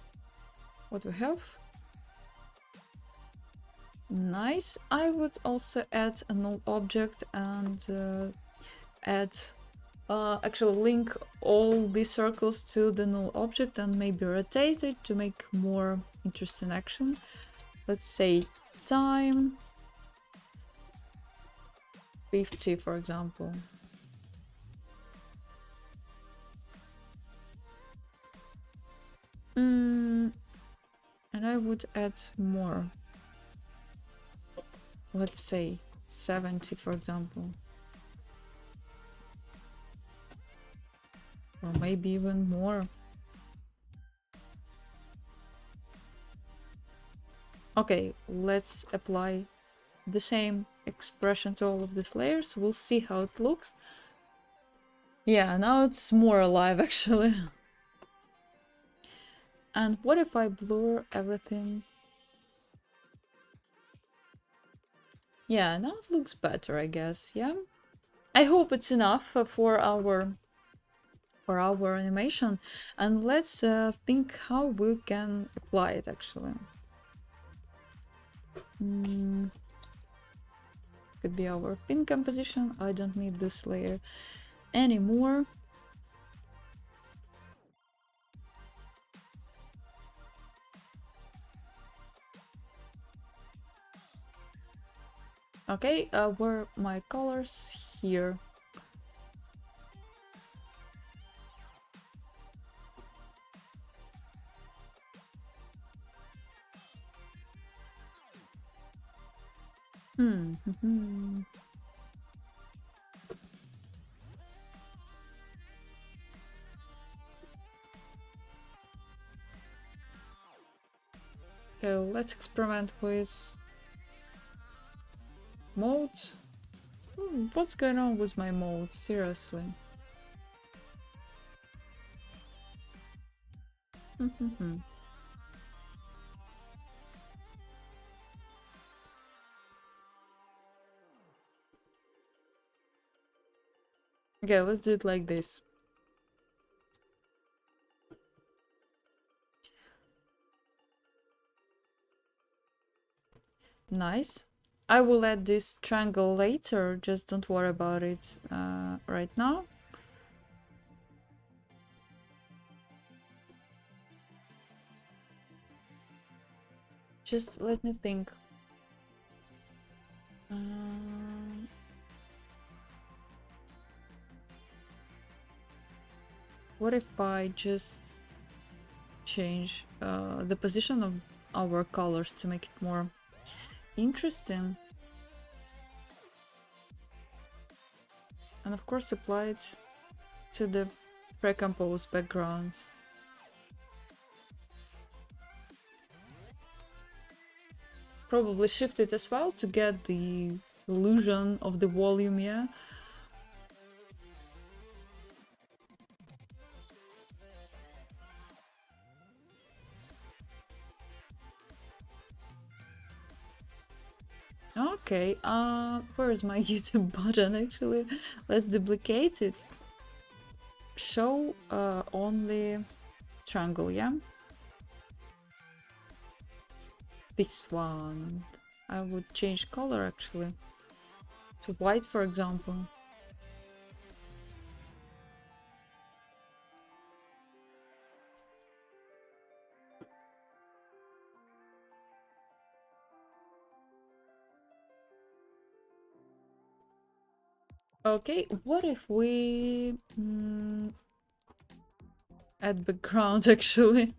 A: what we have? Nice. I would also add a null object and actually link all these circles to the null object and maybe rotate it to make more interesting action. Let's say time 50, for example. And I would add more. Let's say 70, for example. Or maybe even more. Okay, let's apply the same expression to all of these layers. We'll see how it looks. Yeah, now it's more alive actually. And what if I blur everything? Yeah, now it looks better, I guess. Yeah, I hope it's enough for our animation. And let's think how we can apply it actually. Could be our pin composition. I don't need this layer anymore. Okay, where are my colors? Here. Okay, let's experiment with modes. What's going on with my modes? Seriously. Okay, let's do it like this. Nice. I will add this triangle later, just don't worry about it right now. Just let me think. What if I just change the position of our colors to make it more interesting? And of course apply it to the pre-composed background. Probably shift it as well to get the illusion of the volume, yeah? Okay, where is my YouTube button actually? Let's duplicate it. Show only triangle, yeah? This one. I would change color actually. To white, for example. Okay, what if we add background actually?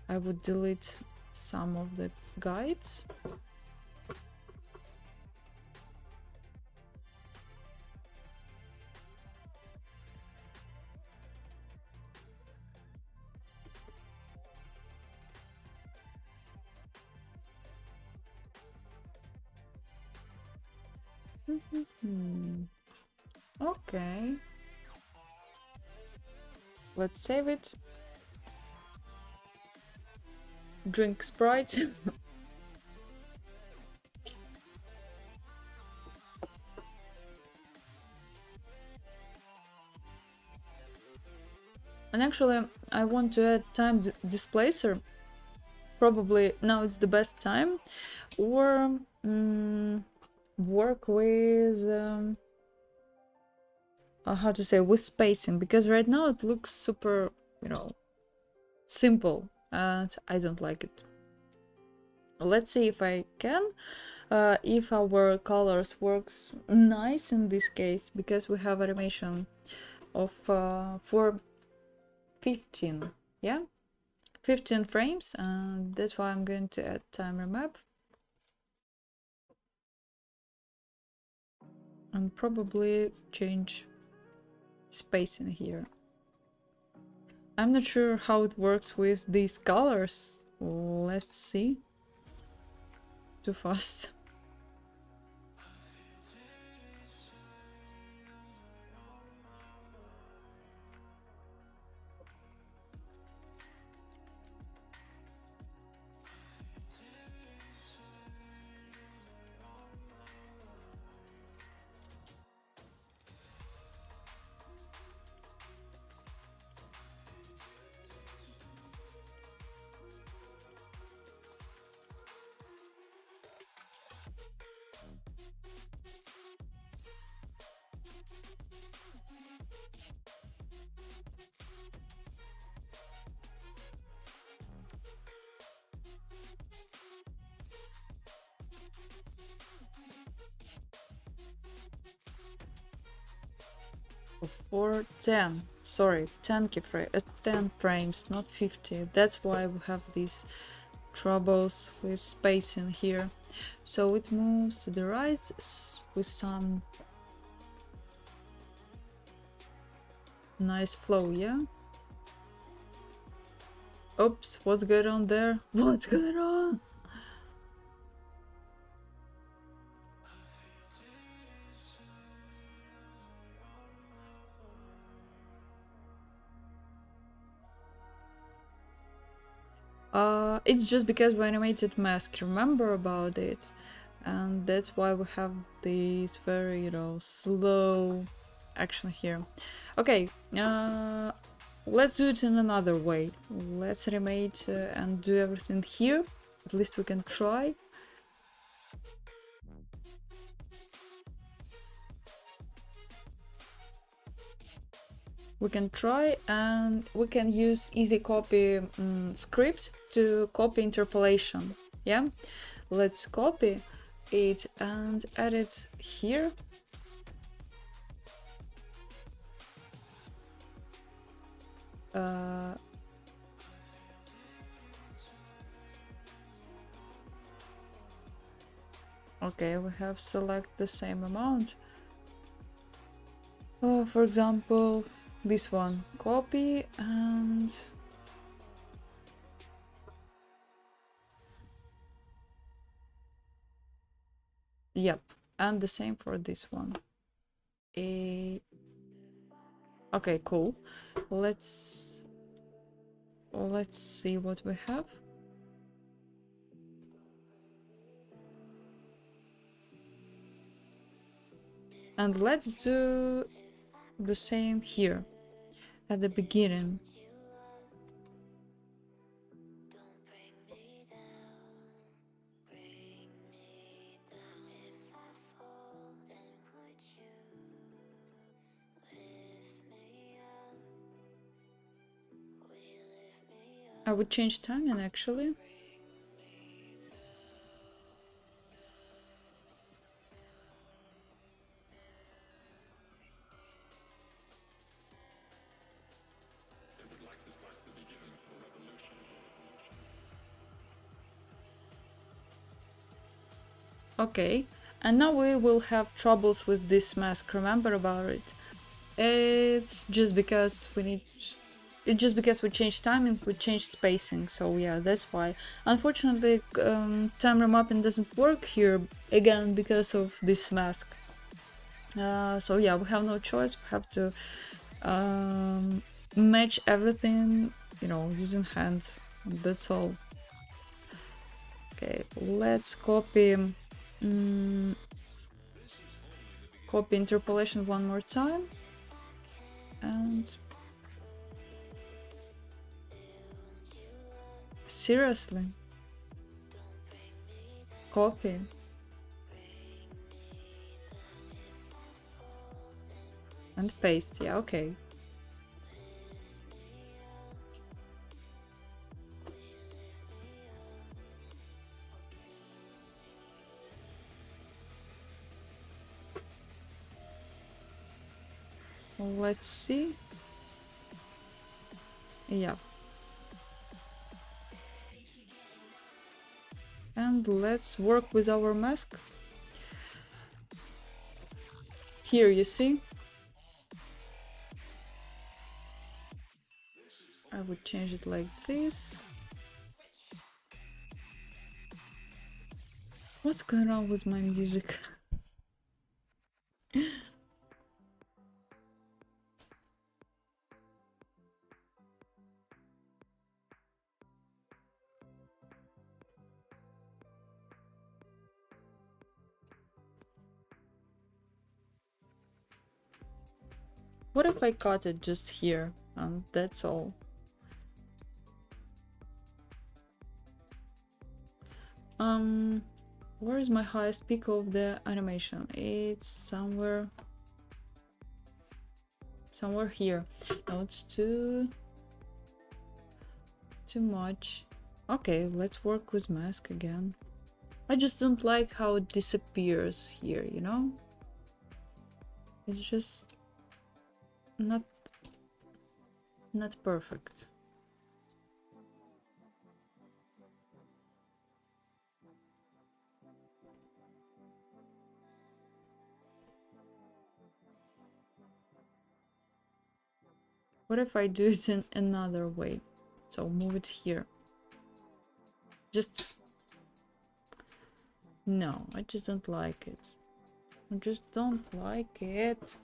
A: I would delete some of the guides. Okay. Let's save it. Drink Sprite. And actually, I want to add time displacer. Probably now it's the best time. Or work with how to say, with spacing, because right now it looks super, you know, simple and I don't like it. Let's see if I can, if our colors works nice in this case, because we have animation of for 15, yeah, 15 frames, and that's why I'm going to add timer map and probably change spacing here. I'm not sure how it works with these colors. Let's see. Too fast. For 10, sorry, 10 keyframes, 10 frames, not 50. That's why we have these troubles with spacing here. So it moves to the right with some nice flow, yeah? Oops, what's going on there? What's going on? It's just because we animated mask, remember about it? And that's why we have this very, you know, slow action here. Okay, let's do it in another way. Let's animate and do everything here. At least we can try. We can try, and we can use easy copy script to copy interpolation. Yeah, let's copy it and add it here. Okay, we have select the same amount. For example, this one, copy and yep, and the same for this one. Okay, cool. Let's see what we have. And let's do the same here at the beginning. I would change timing actually. Okay, and now we will have troubles with this mask, remember about it. It's just because we changed timing, we changed spacing, so yeah, that's why. Unfortunately, time remapping doesn't work here, again, because of this mask. So yeah, we have no choice, we have to match everything, you know, using hand, that's all. Okay, let's copy copy interpolation one more time, and seriously, copy and paste. Yeah, okay. Let's see. Yeah. And let's work with our mask. Here, you see? I would change it like this. What's going on with my music? What if I cut it just here? That's all. Where is my highest peak of the animation? It's somewhere here. No, it's too much. Okay, let's work with mask again. I just don't like how it disappears here, you know? It's just not perfect. What if I do it in another way? So move it here. Just... No, I just don't like it. I just don't like it.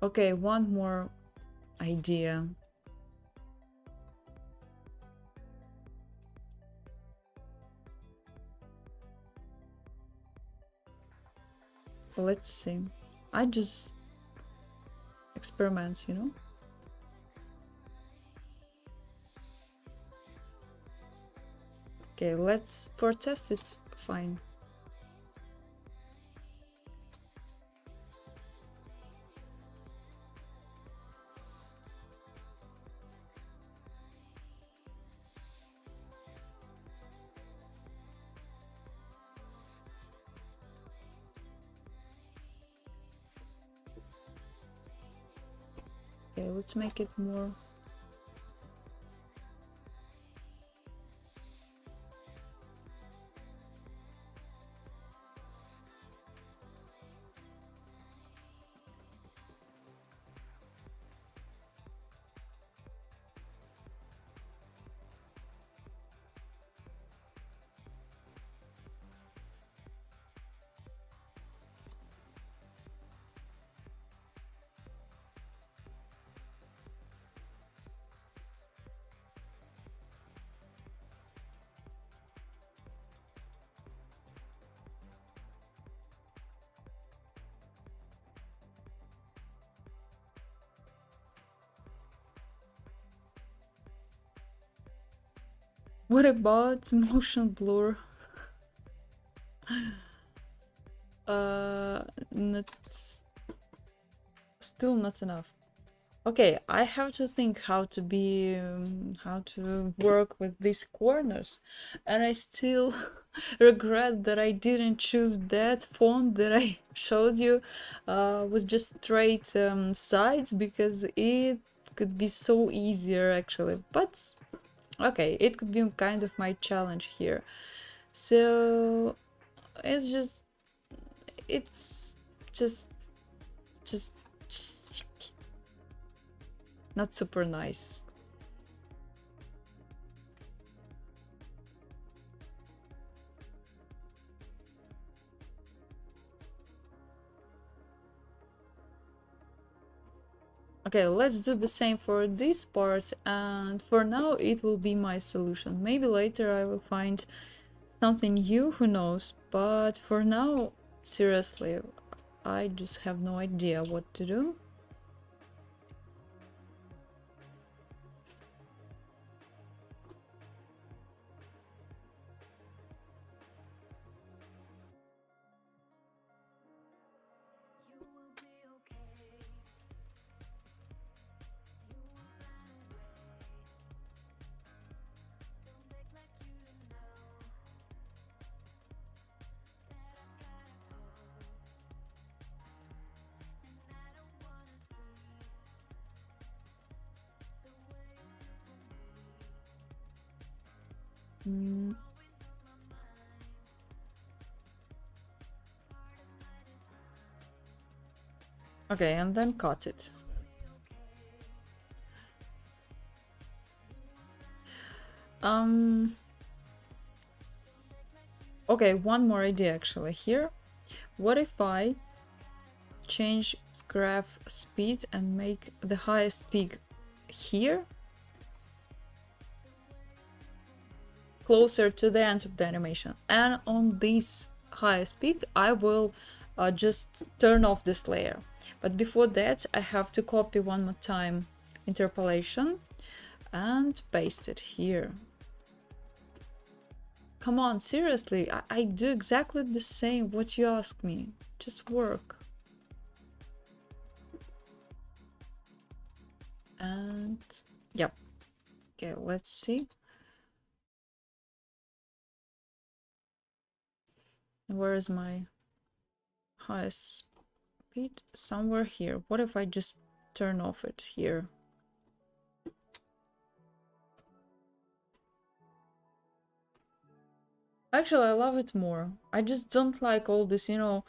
A: Okay, one more idea. Let's see. I just experiment, you know? Okay, let's... For test, it's fine. Okay, let's make it more... What about motion blur? Not... Still not enough. Okay, I have to think how to be... how to work with these corners. And I still regret that I didn't choose that font that I showed you with just straight sides, because it could be so easier actually. But okay, it could be kind of my challenge here. So it's just... it's just not super nice. Okay, let's do the same for this part, and for now it will be my solution. Maybe later I will find something new, who knows, but for now, seriously, I just have no idea what to do. Mm. Okay, and then cut it. Okay, one more idea actually here. What if I change graph speed and make the highest peak here, closer to the end of the animation, and on this highest peak I will just turn off this layer. But before that I have to copy one more time interpolation and paste it here. Come on, seriously, I do exactly the same what you ask me. Just work. And yep. Okay, let's see. Where is my highest speed? Somewhere here. What if I just turn off it here? Actually, I love it more. I just don't like all this, you know,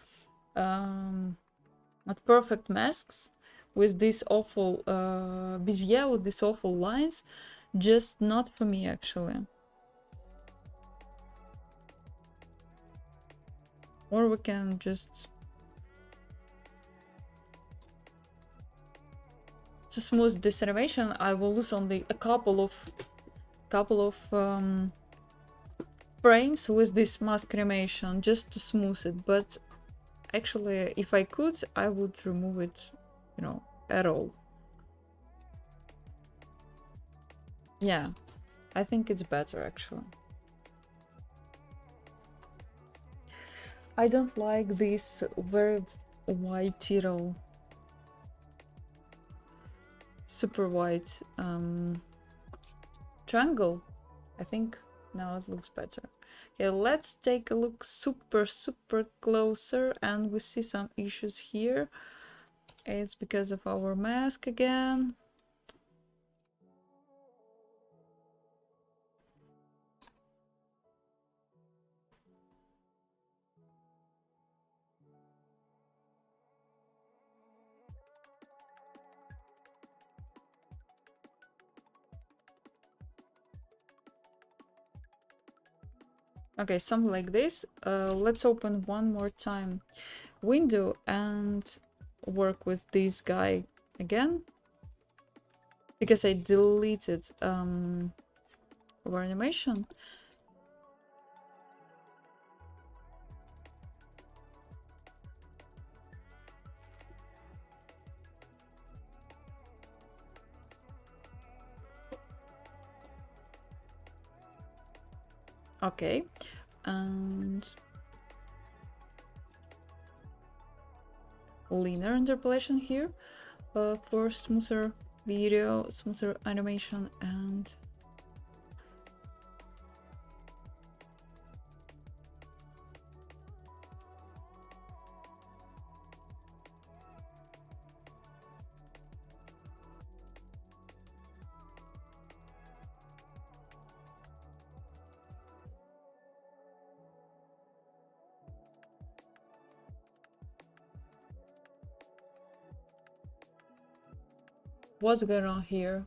A: not perfect masks with these awful Bezier with these awful lines. Just not for me, actually. Or we can just... To smooth this animation, I will lose only a couple of frames with this mask animation just to smooth it, but actually if I could I would remove it, you know, at all. Yeah, I think it's better actually. I don't like this very white, you know, super white triangle. I think now it looks better. Okay, let's take a look super closer, and we see some issues here. It's because of our mask again. Okay, something like this. Let's open one more time window and work with this guy again, because I deleted our animation. Okay, and linear interpolation here for smoother video, smoother animation, and what's going on here?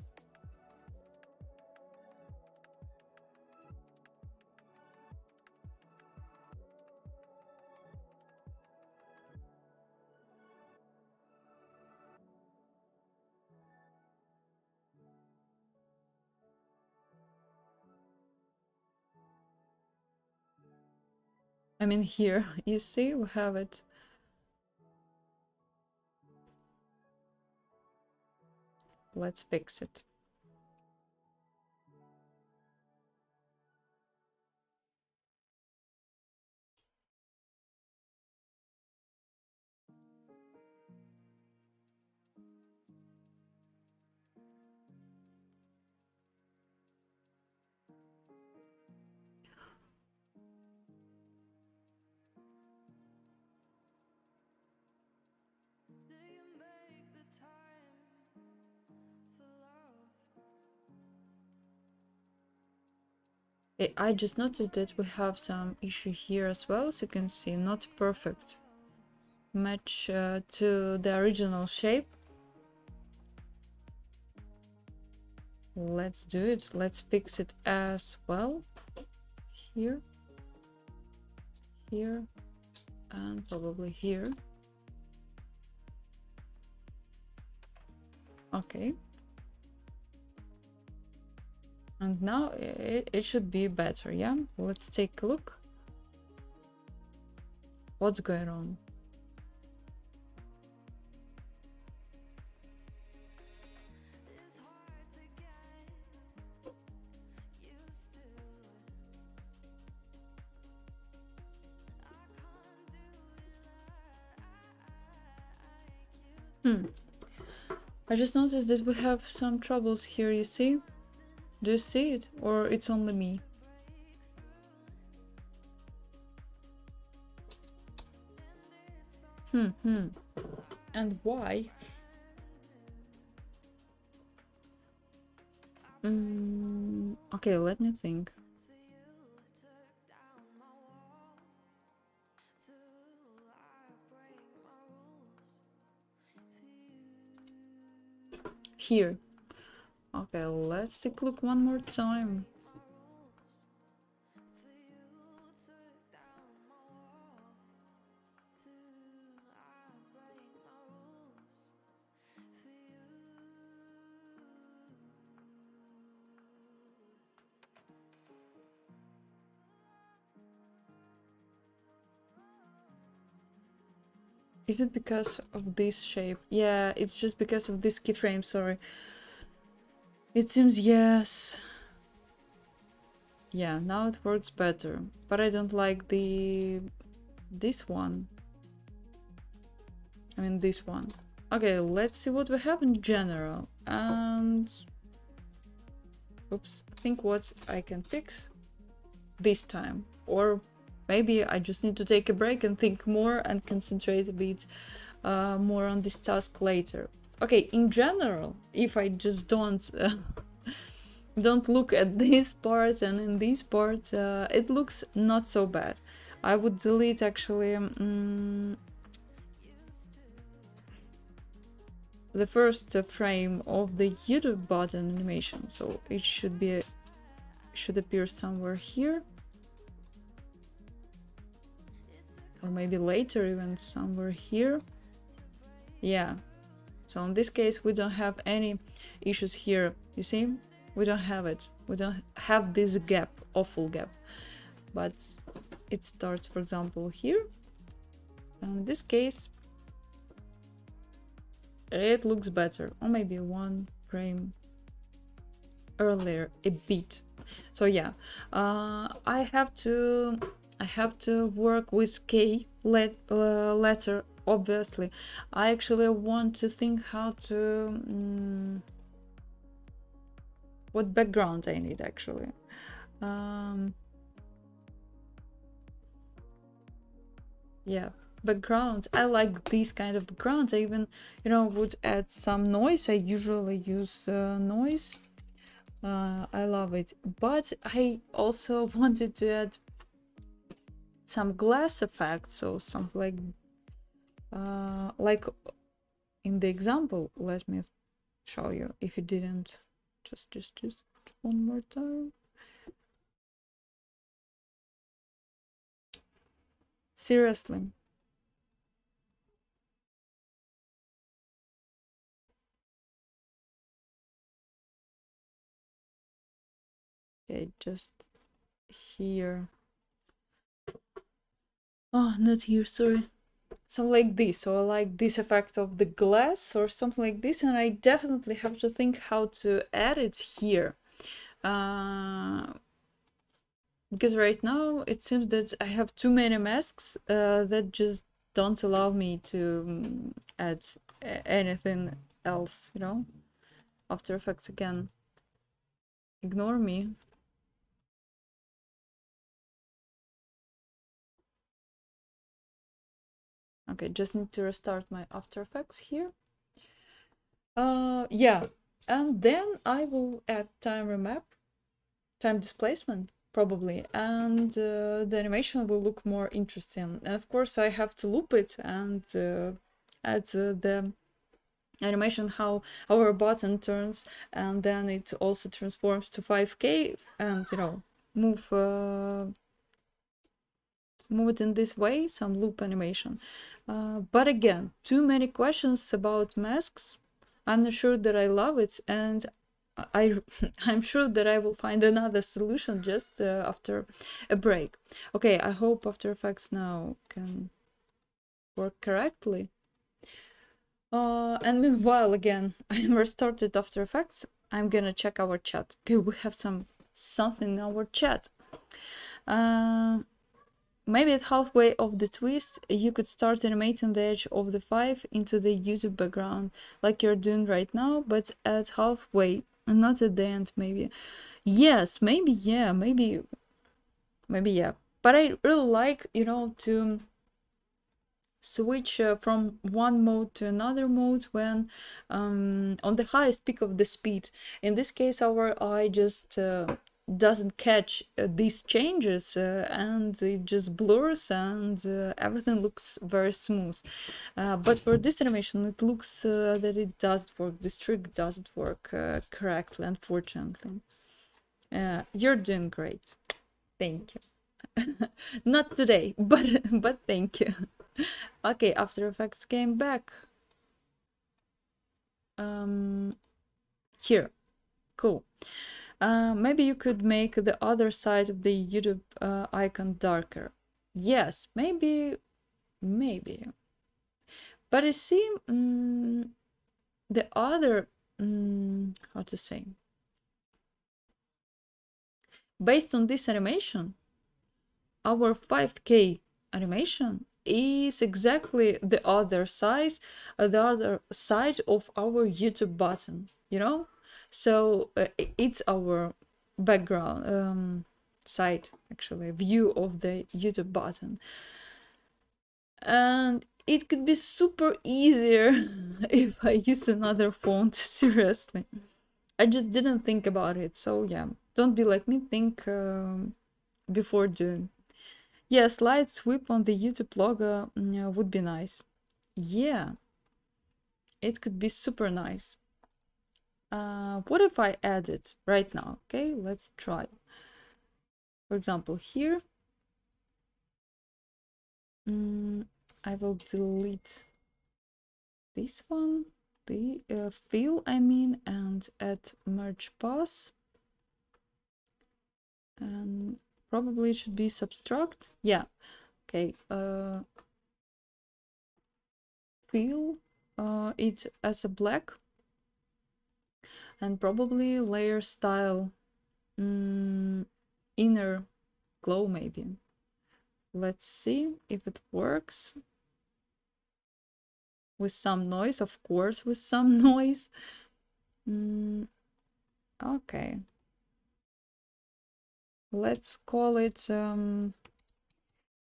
A: I mean, here, you see, we have it. Let's fix it. I just noticed that we have some issue here as well, as you can see, not perfect match to the original shape. Let's do it. Let's fix it as well. Here, here, and probably here. Okay. And now it should be better, yeah? Let's take a look. What's going on? I just noticed that we have some troubles here, you see? Do you see it? Or it's only me? And why? Okay, let me think. Here. Okay, let's take a look one more time. Is it because of this shape? Yeah, it's just because of this keyframe, sorry. It seems yes. Yeah, now it works better. But I don't like this one. I mean this one. Okay, let's see what we have in general. And oops, think what I can fix this time. Or maybe I just need to take a break and think more and concentrate a bit more on this task later. Okay, in general, if I just don't look at this part and in this part, it looks not so bad. I would delete actually the first frame of the YouTube button animation, so it should appear somewhere here, or maybe later even somewhere here. Yeah, so in this case we don't have any issues here, you see, we don't have it, we don't have this gap, awful gap, but it starts for example here, and in this case it looks better, or maybe one frame earlier a bit. So yeah, I have to work with K letter, obviously. I actually want to think how to what background I need actually. Yeah, background. I like these kind of backgrounds. I even, would add some noise. I usually use noise. I love it. But I also wanted to add some glass effect, so something like in the example. Let me show you if you didn't. Just one more time. Seriously. Okay, just here. Oh, not here, sorry. Something like this. So I like this effect of the glass or something like this, and I definitely have to think how to add it here. Because right now it seems that I have too many masks that just don't allow me to add anything else, After Effects again. Ignore me. Okay, just need to restart my After Effects here. Yeah, and then I will add time remap, time displacement, probably, and the animation will look more interesting. And of course I have to loop it and add the animation how our button turns, and then it also transforms to 5K and move it in this way, some loop animation. But again, too many questions about masks. I'm not sure that I love it, and I'm sure that I will find another solution just after a break. Okay, I hope After Effects now can work correctly. And meanwhile, again, I restarted After Effects. I'm gonna check our chat. Okay, we have something in our chat. Maybe at halfway of the twist, you could start animating the edge of the 5 into the YouTube background, like you're doing right now, but at halfway, and not at the end, maybe. Yes, maybe, yeah, maybe, yeah. But I really like, to switch from one mode to another mode when on the highest peak of the speed. In this case, our eye just doesn't catch these changes and it just blurs and everything looks very smooth. But for this animation, it looks that it doesn't work. This trick doesn't work correctly, unfortunately. You're doing great. Thank you. Not today, but thank you. Okay, After Effects came back. Here, cool. Maybe you could make the other side of the YouTube icon darker. Yes, maybe. But I see the other, how to say, based on this animation, our 5K animation is exactly the other size, the other side of our YouTube button, you know? So it's our background side, actually, view of the YouTube button. And it could be super easier if I use another font, seriously. I just didn't think about it, so yeah, don't be like me, think before doing. Yeah, slide sweep on the YouTube logo would be nice. Yeah, it could be super nice. What if I add it right now? Okay, let's try. For example, here, I will delete this one, the fill, I mean, and add merge pass. And probably it should be subtract. Yeah, okay. Fill it as a black, and probably layer style inner glow, maybe. Let's see if it works. With some noise, of course, with some noise. Okay. Let's call it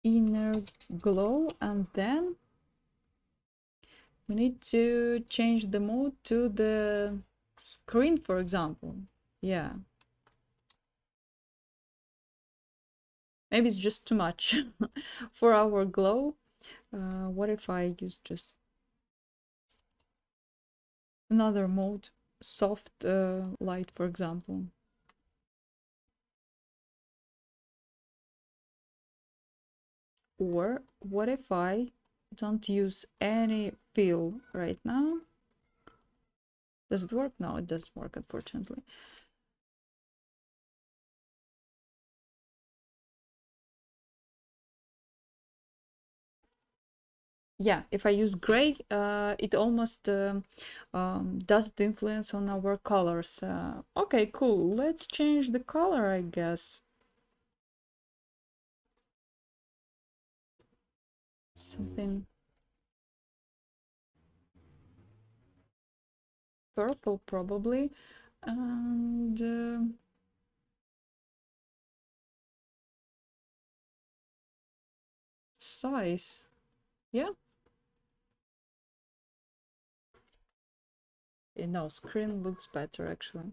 A: inner glow, and then we need to change the mode to the screen, for example. Yeah. Maybe it's just too much for our glow. What if I use just another mode, soft light, for example? Or what if I don't use any fill right now? Does it work? No, it doesn't work, unfortunately. Yeah, if I use gray, it almost doesn't influence on our colors. Okay, cool. Let's change the color, I guess. Something purple, probably. And size. Yeah. No, screen looks better, actually.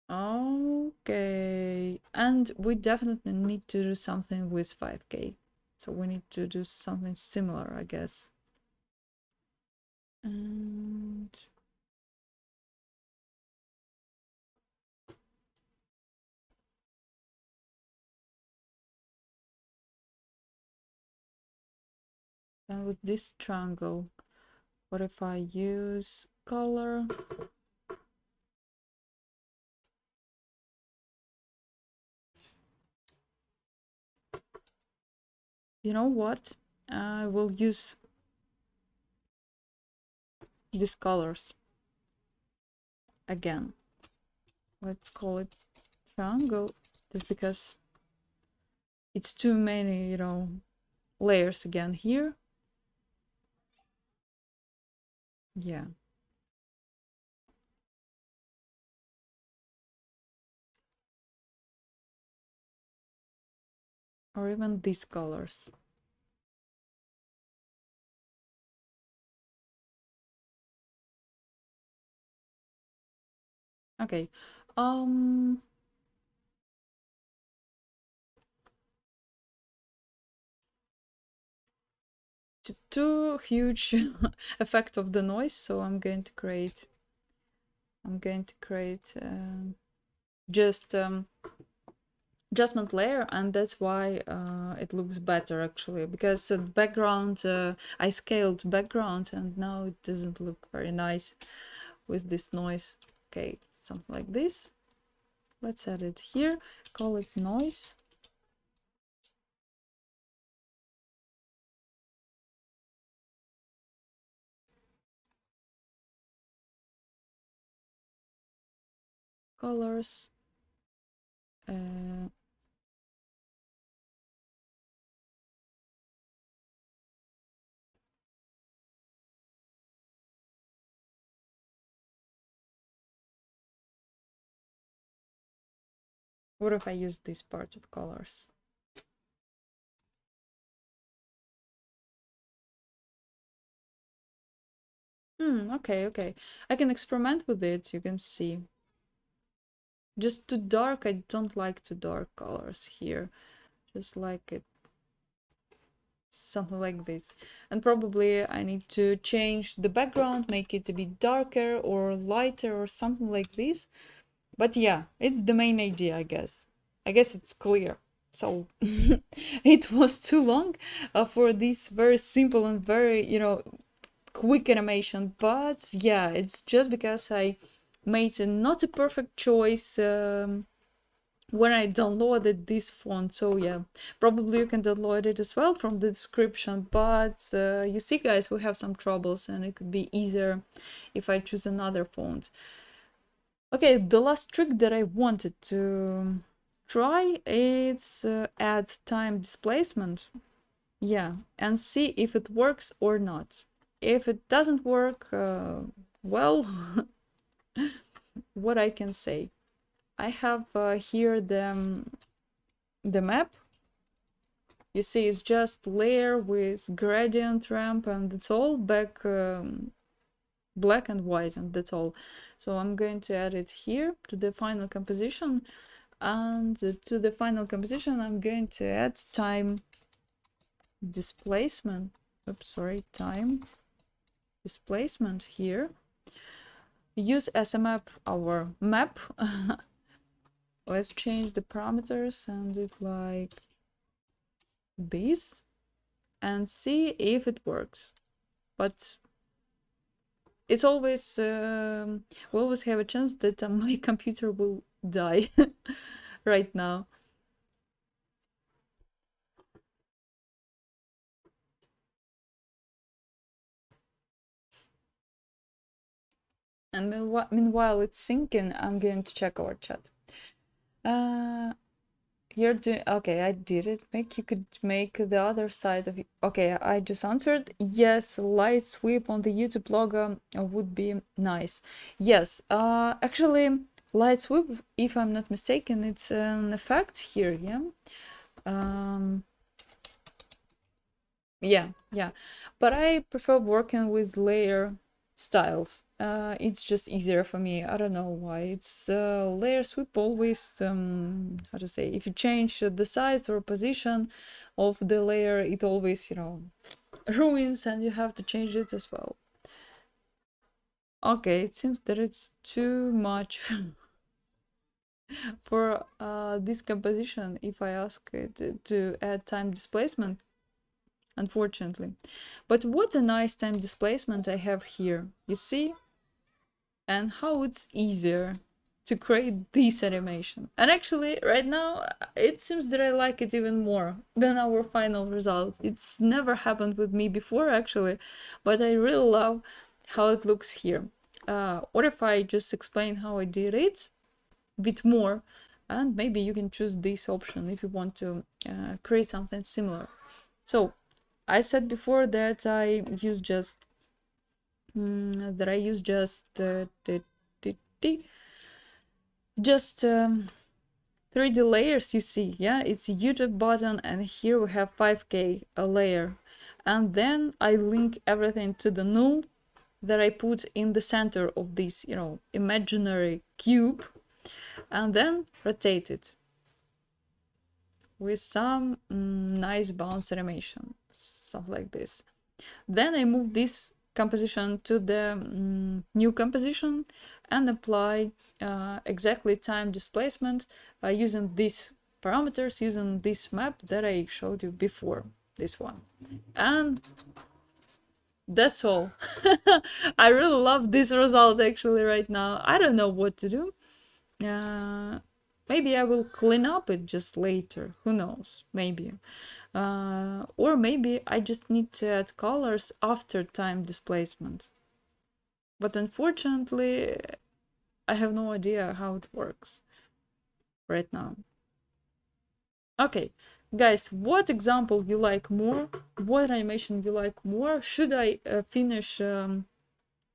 A: Okay, and we definitely need to do something with 5K. So we need to do something similar, I guess. And with this triangle, what if I use color? You know what? I will use these colors again. Let's call it triangle, just because it's too many, layers again here. Yeah. Or even these colors. Okay. Um, too huge effect of the noise, so I'm going to create just adjustment layer, and that's why it looks better actually, because the background, I scaled background and now it doesn't look very nice with this noise. Okay, something like this. Let's add it here, call it noise. Colors. Uh, what if I use this part of colors? Okay, okay. I can experiment with it, you can see. Just too dark, I don't like too dark colors here. Just like it, something like this. And probably I need to change the background, make it a bit darker or lighter or something like this. But yeah, it's the main idea, I guess. I guess it's clear. So it was too long for this very simple and very, quick animation. But yeah, it's just because I made not a perfect choice when I downloaded this font. So yeah, probably you can download it as well from the description. But you see, guys, we have some troubles, and it could be easier if I choose another font. Okay, the last trick that I wanted to try is add time displacement. Yeah, and see if it works or not. If it doesn't work, well, what I can say. I have here the map. You see, it's just layer with gradient ramp, and it's all back black and white, and that's all. So I'm going to add it here to the final composition, and to the final composition I'm going to add time displacement. Oops, sorry, time displacement here. Use as a map our map. Let's change the parameters and it like this and see if it works. But it's always we always have a chance that my computer will die right now. And meanwhile it's syncing, I'm going to check our chat. You're doing okay. I did it. Make you could make the other side of it. Okay, I just answered yes. Light sweep on the YouTube logo would be nice. Yes. Actually, light sweep, if I'm not mistaken, it's an effect here. Yeah. Um. Yeah. Yeah. But I prefer working with layer styles. It's just easier for me. I don't know why. It's layer sweep always, how to say, if you change the size or position of the layer, it always, ruins and you have to change it as well. Okay, it seems that it's too much for this composition if I ask it to add time displacement, unfortunately. But what a nice time displacement I have here. You see? And how it's easier to create this animation. And actually, right now, it seems that I like it even more than our final result. It's never happened with me before, actually, but I really love how it looks here. What if I just explain how I did it a bit more? And maybe you can choose this option if you want to create something similar. So, I said before that I use just just 3D layers, you see. Yeah, it's a YouTube button, and here we have 5K a layer, and then I link everything to the null, that I put in the center of this, you know, imaginary cube, and then rotate it with some nice bounce animation, stuff like this. Then I move this composition to the new composition and apply exactly time displacement using these parameters, using this map that I showed you before, this one. And that's all. I really love this result actually right now. I don't know what to do. Maybe I will clean up it just later. Who knows? Maybe. Or maybe I just need to add colors after time displacement. But unfortunately, I have no idea how it works right now. Okay, guys, what example you like more? What animation you like more? Should I finish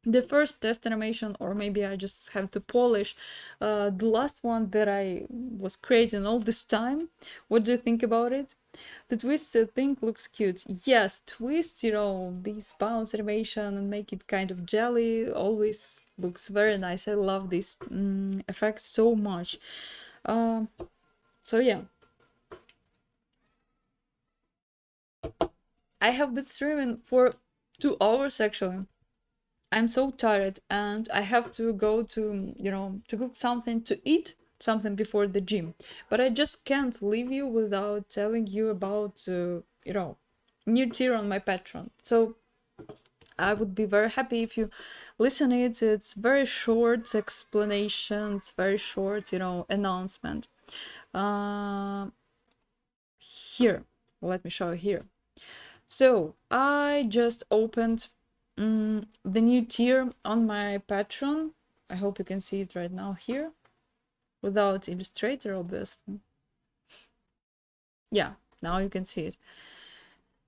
A: the first test animation, or maybe I just have to polish the last one that I was creating all this time? What do you think about it? The twist thing looks cute. Yes, twist, you know, this bounce animation and make it kind of jelly always looks very nice. I love this effect so much. So yeah. I have been streaming for 2 hours actually. I'm so tired and I have to go to, you know, to cook something to eat, something before the gym. But I just can't leave you without telling you about, you know, new tier on my Patreon. So I would be very happy if you listen it. It's very short explanations, very short, you know, announcement. Here, let me show you here. So I just opened the new tier on my Patreon. I hope you can see it right now here without Illustrator, obviously. Yeah, now you can see it.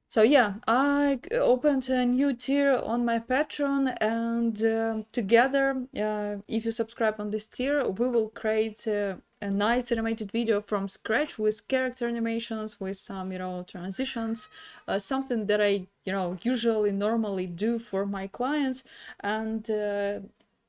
A: So yeah, I opened a new tier on my Patreon, and together, if you subscribe on this tier, we will create a nice animated video from scratch with character animations, with some, you know, transitions, something that I, you know, usually normally do for my clients, and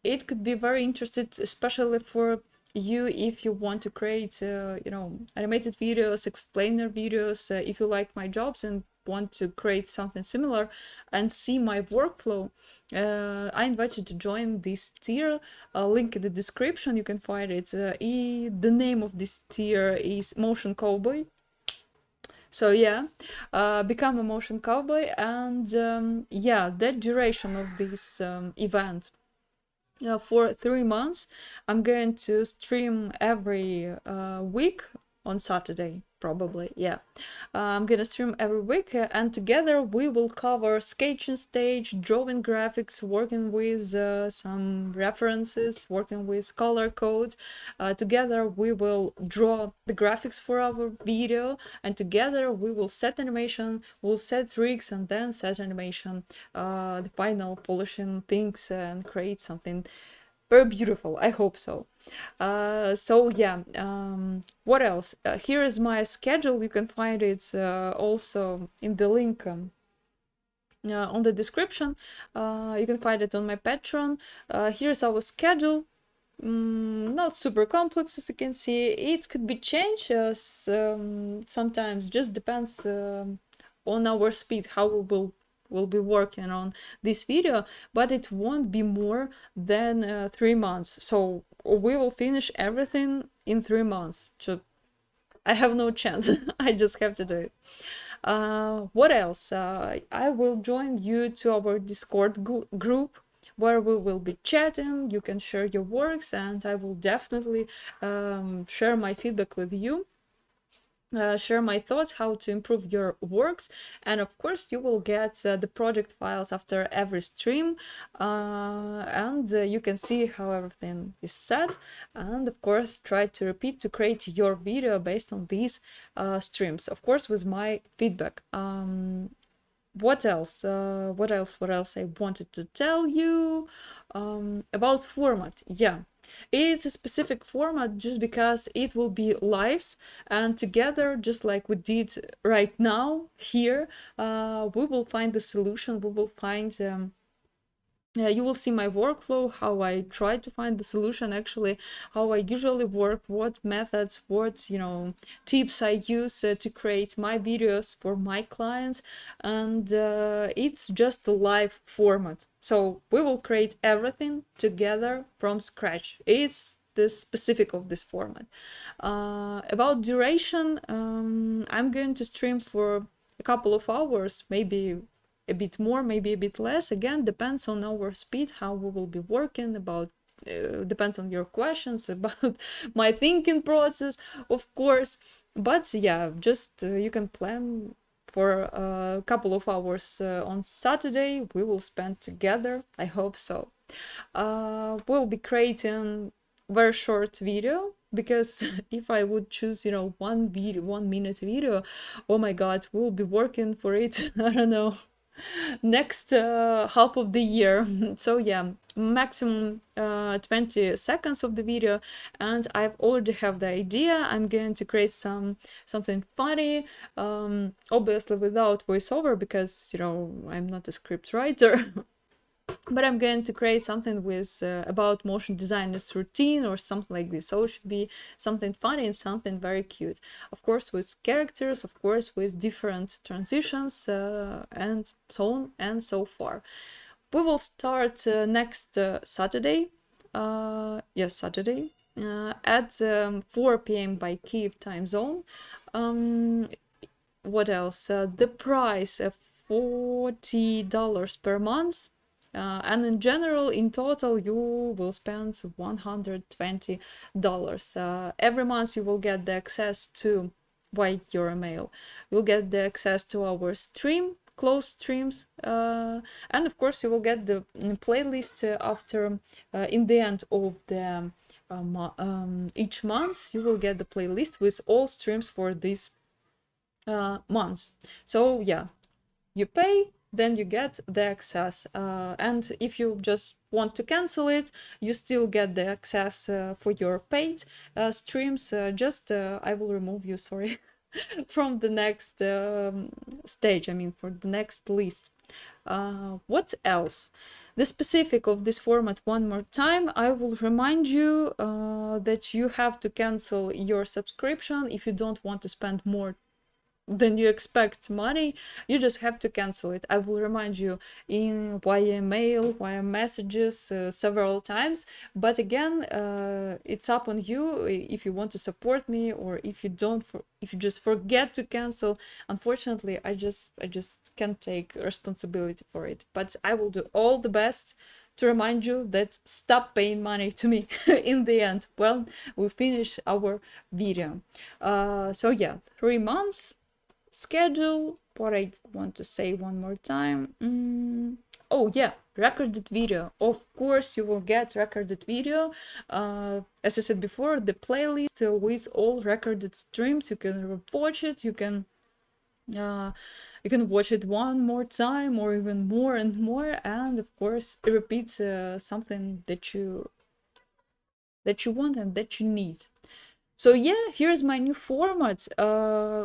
A: it could be very interesting, especially for you if you want to create, you know, animated videos, explainer videos, if you like my jobs and want to create something similar and see my workflow. I invite you to join this tier. Link in the description, you can find it. The name of this tier is Motion Cowboy. So yeah, become a motion cowboy, and yeah, the duration of this event, for 3 months, I'm going to stream every week on Saturday, probably. Yeah, I'm gonna stream every week, and together we will cover sketching stage, drawing graphics, working with some references, working with color code. Together we will draw the graphics for our video, and together we will set animation, we'll set rigs, and then set animation, the final polishing things, and create something very beautiful. I hope so. So yeah, what else? Here is my schedule. You can find it also in the link on the description. You can find it on my Patreon. Here's our schedule. Not super complex, as you can see. It could be changed sometimes, just depends on our speed, how we'll be working on this video, but it won't be more than 3 months. So we will finish everything in 3 months. So I have no chance. I just have to do it. What else? I will join you to our Discord group where we will be chatting. You can share your works, and I will definitely share my feedback with you. Share my thoughts how to improve your works, and of course you will get the project files after every stream, and you can see how everything is set, and of course try to repeat to create your video based on these streams, of course with my feedback. What else? What else I wanted to tell you about format? Yeah, it's a specific format just because it will be lives, and together, just like we did right now here, we will find the solution. We will find You will see my workflow, how I try to find the solution, actually, how I usually work, what methods, what, tips I use to create my videos for my clients. And it's just a live format. So we will create everything together from scratch. It's the specific of this format. About duration, I'm going to stream for a couple of hours, maybe a bit more, maybe a bit less. Again, depends on our speed, how we will be working, about depends on your questions, about my thinking process, of course. But yeah, just you can plan for a couple of hours on Saturday. We will spend together, I hope so. We'll be creating very short video, because if I would choose, 1 minute video, oh my god, we'll be working for it I don't know, next half of the year. So yeah, maximum 20 seconds of the video, and I've already have the idea. I'm going to create something funny, obviously without voiceover, because I'm not a script writer. But I'm going to create something with about motion designers routine or something like this. So it should be something funny and something very cute, of course with characters, of course with different transitions, and so on and so far. We will start next Saturday, yes, Saturday, at 4 p.m. by Kiev time zone. What else? The price of $40 per month. And in general, in total, you will spend $120. Every month you will get the access to, via your email, you'll get the access to our stream, closed streams, and of course you will get the playlist after, in the end of the each month, you will get the playlist with all streams for this month. So yeah, you pay, then you get the access, and if you just want to cancel it, you still get the access for your paid streams. Just I will remove you, sorry, from the next stage, I mean for the next list. What else? The specific of this format, one more time, I will remind you that you have to cancel your subscription if you don't want to spend more than you expect money. You just have to cancel it. I will remind you in via mail, via messages, several times. But again, it's up on you if you want to support me, or if you don't, if you just forget to cancel. Unfortunately, I just can't take responsibility for it. But I will do all the best to remind you that stop paying money to me in the end when we finish our video. So yeah, 3 months schedule. What I want to say one more time. Oh yeah, recorded video. Of course you will get recorded video. As I said before, the playlist with all recorded streams. You can watch it, you can watch it one more time, or even more and more, and of course repeat something that you want and that you need. So yeah, here's my new format,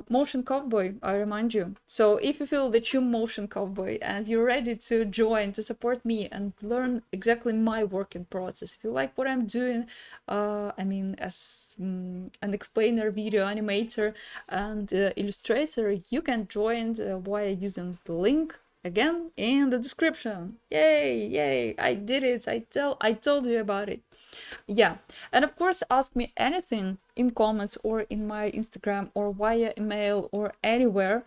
A: Motion Cowboy, I remind you. So if you feel that you're Motion Cowboy and you're ready to join, to support me and learn exactly my working process, if you like what I'm doing, I mean, as an explainer, video animator, and illustrator, you can join via using the link again in the description. Yay, I did it, I told you about it. Yeah, and of course ask me anything in comments or in my Instagram or via email or anywhere.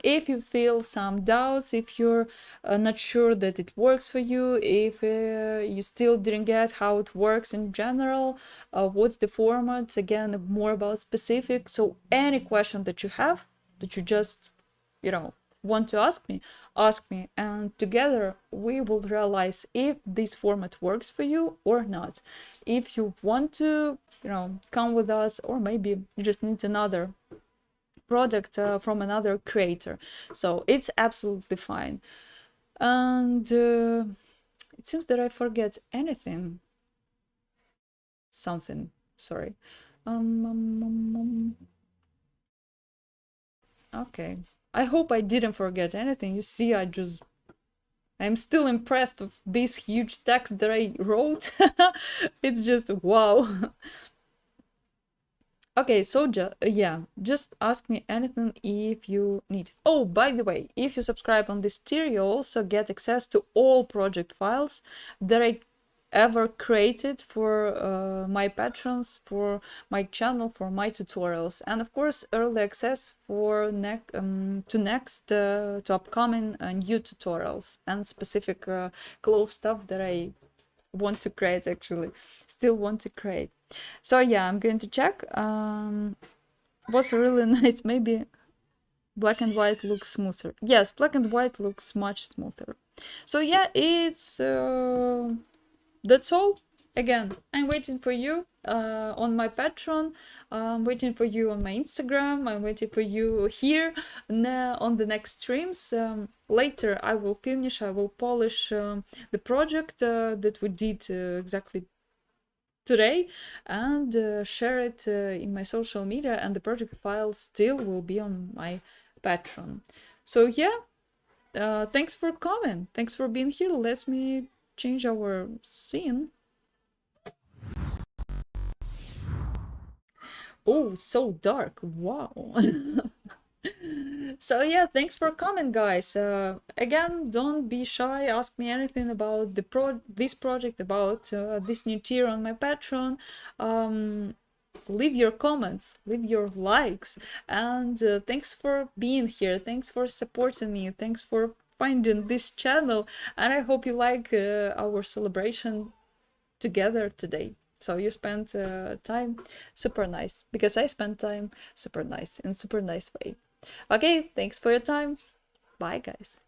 A: If you feel some doubts, if you're not sure that it works for you, if you still didn't get how it works in general, what's the format, again, more about specific. So any question that you have, that you just, want to ask me, and together we will realize if this format works for you or not. If you want to, come with us, or maybe you just need another product from another creator, so it's absolutely fine. And it seems that I forget something, sorry. Okay, I hope I didn't forget anything. You see, I just I'm still impressed of this huge text that I wrote. It's just wow. Okay, so yeah, just ask me anything if you need. Oh, by the way, if you subscribe on this tier, you also get access to all project files that I ever created for my patrons, for my channel, for my tutorials, and of course early access for to upcoming new tutorials and specific close stuff that I want to create, actually still want to create. So yeah, I'm going to check. Was really nice. Maybe black and white looks smoother. Yes, black and white looks much smoother. So yeah, it's that's all. Again, I'm waiting for you on my Patreon. I'm waiting for you on my Instagram. I'm waiting for you here on the next streams. Later, I will finish, I will polish the project that we did exactly today and share it in my social media, and the project file still will be on my Patreon. So yeah, thanks for coming. Thanks for being here. Let me change our scene. Oh, so dark. Wow. So yeah, thanks for coming, guys. Again, don't be shy. Ask me anything about this project, about this new tier on my Patreon. Leave your comments, leave your likes, and thanks for being here. Thanks for supporting me. Thanks for finding this channel, and I hope you like our celebration together today. So you spent time super nice, because I spent time super nice in super nice way. Okay, thanks for your time. Bye, guys.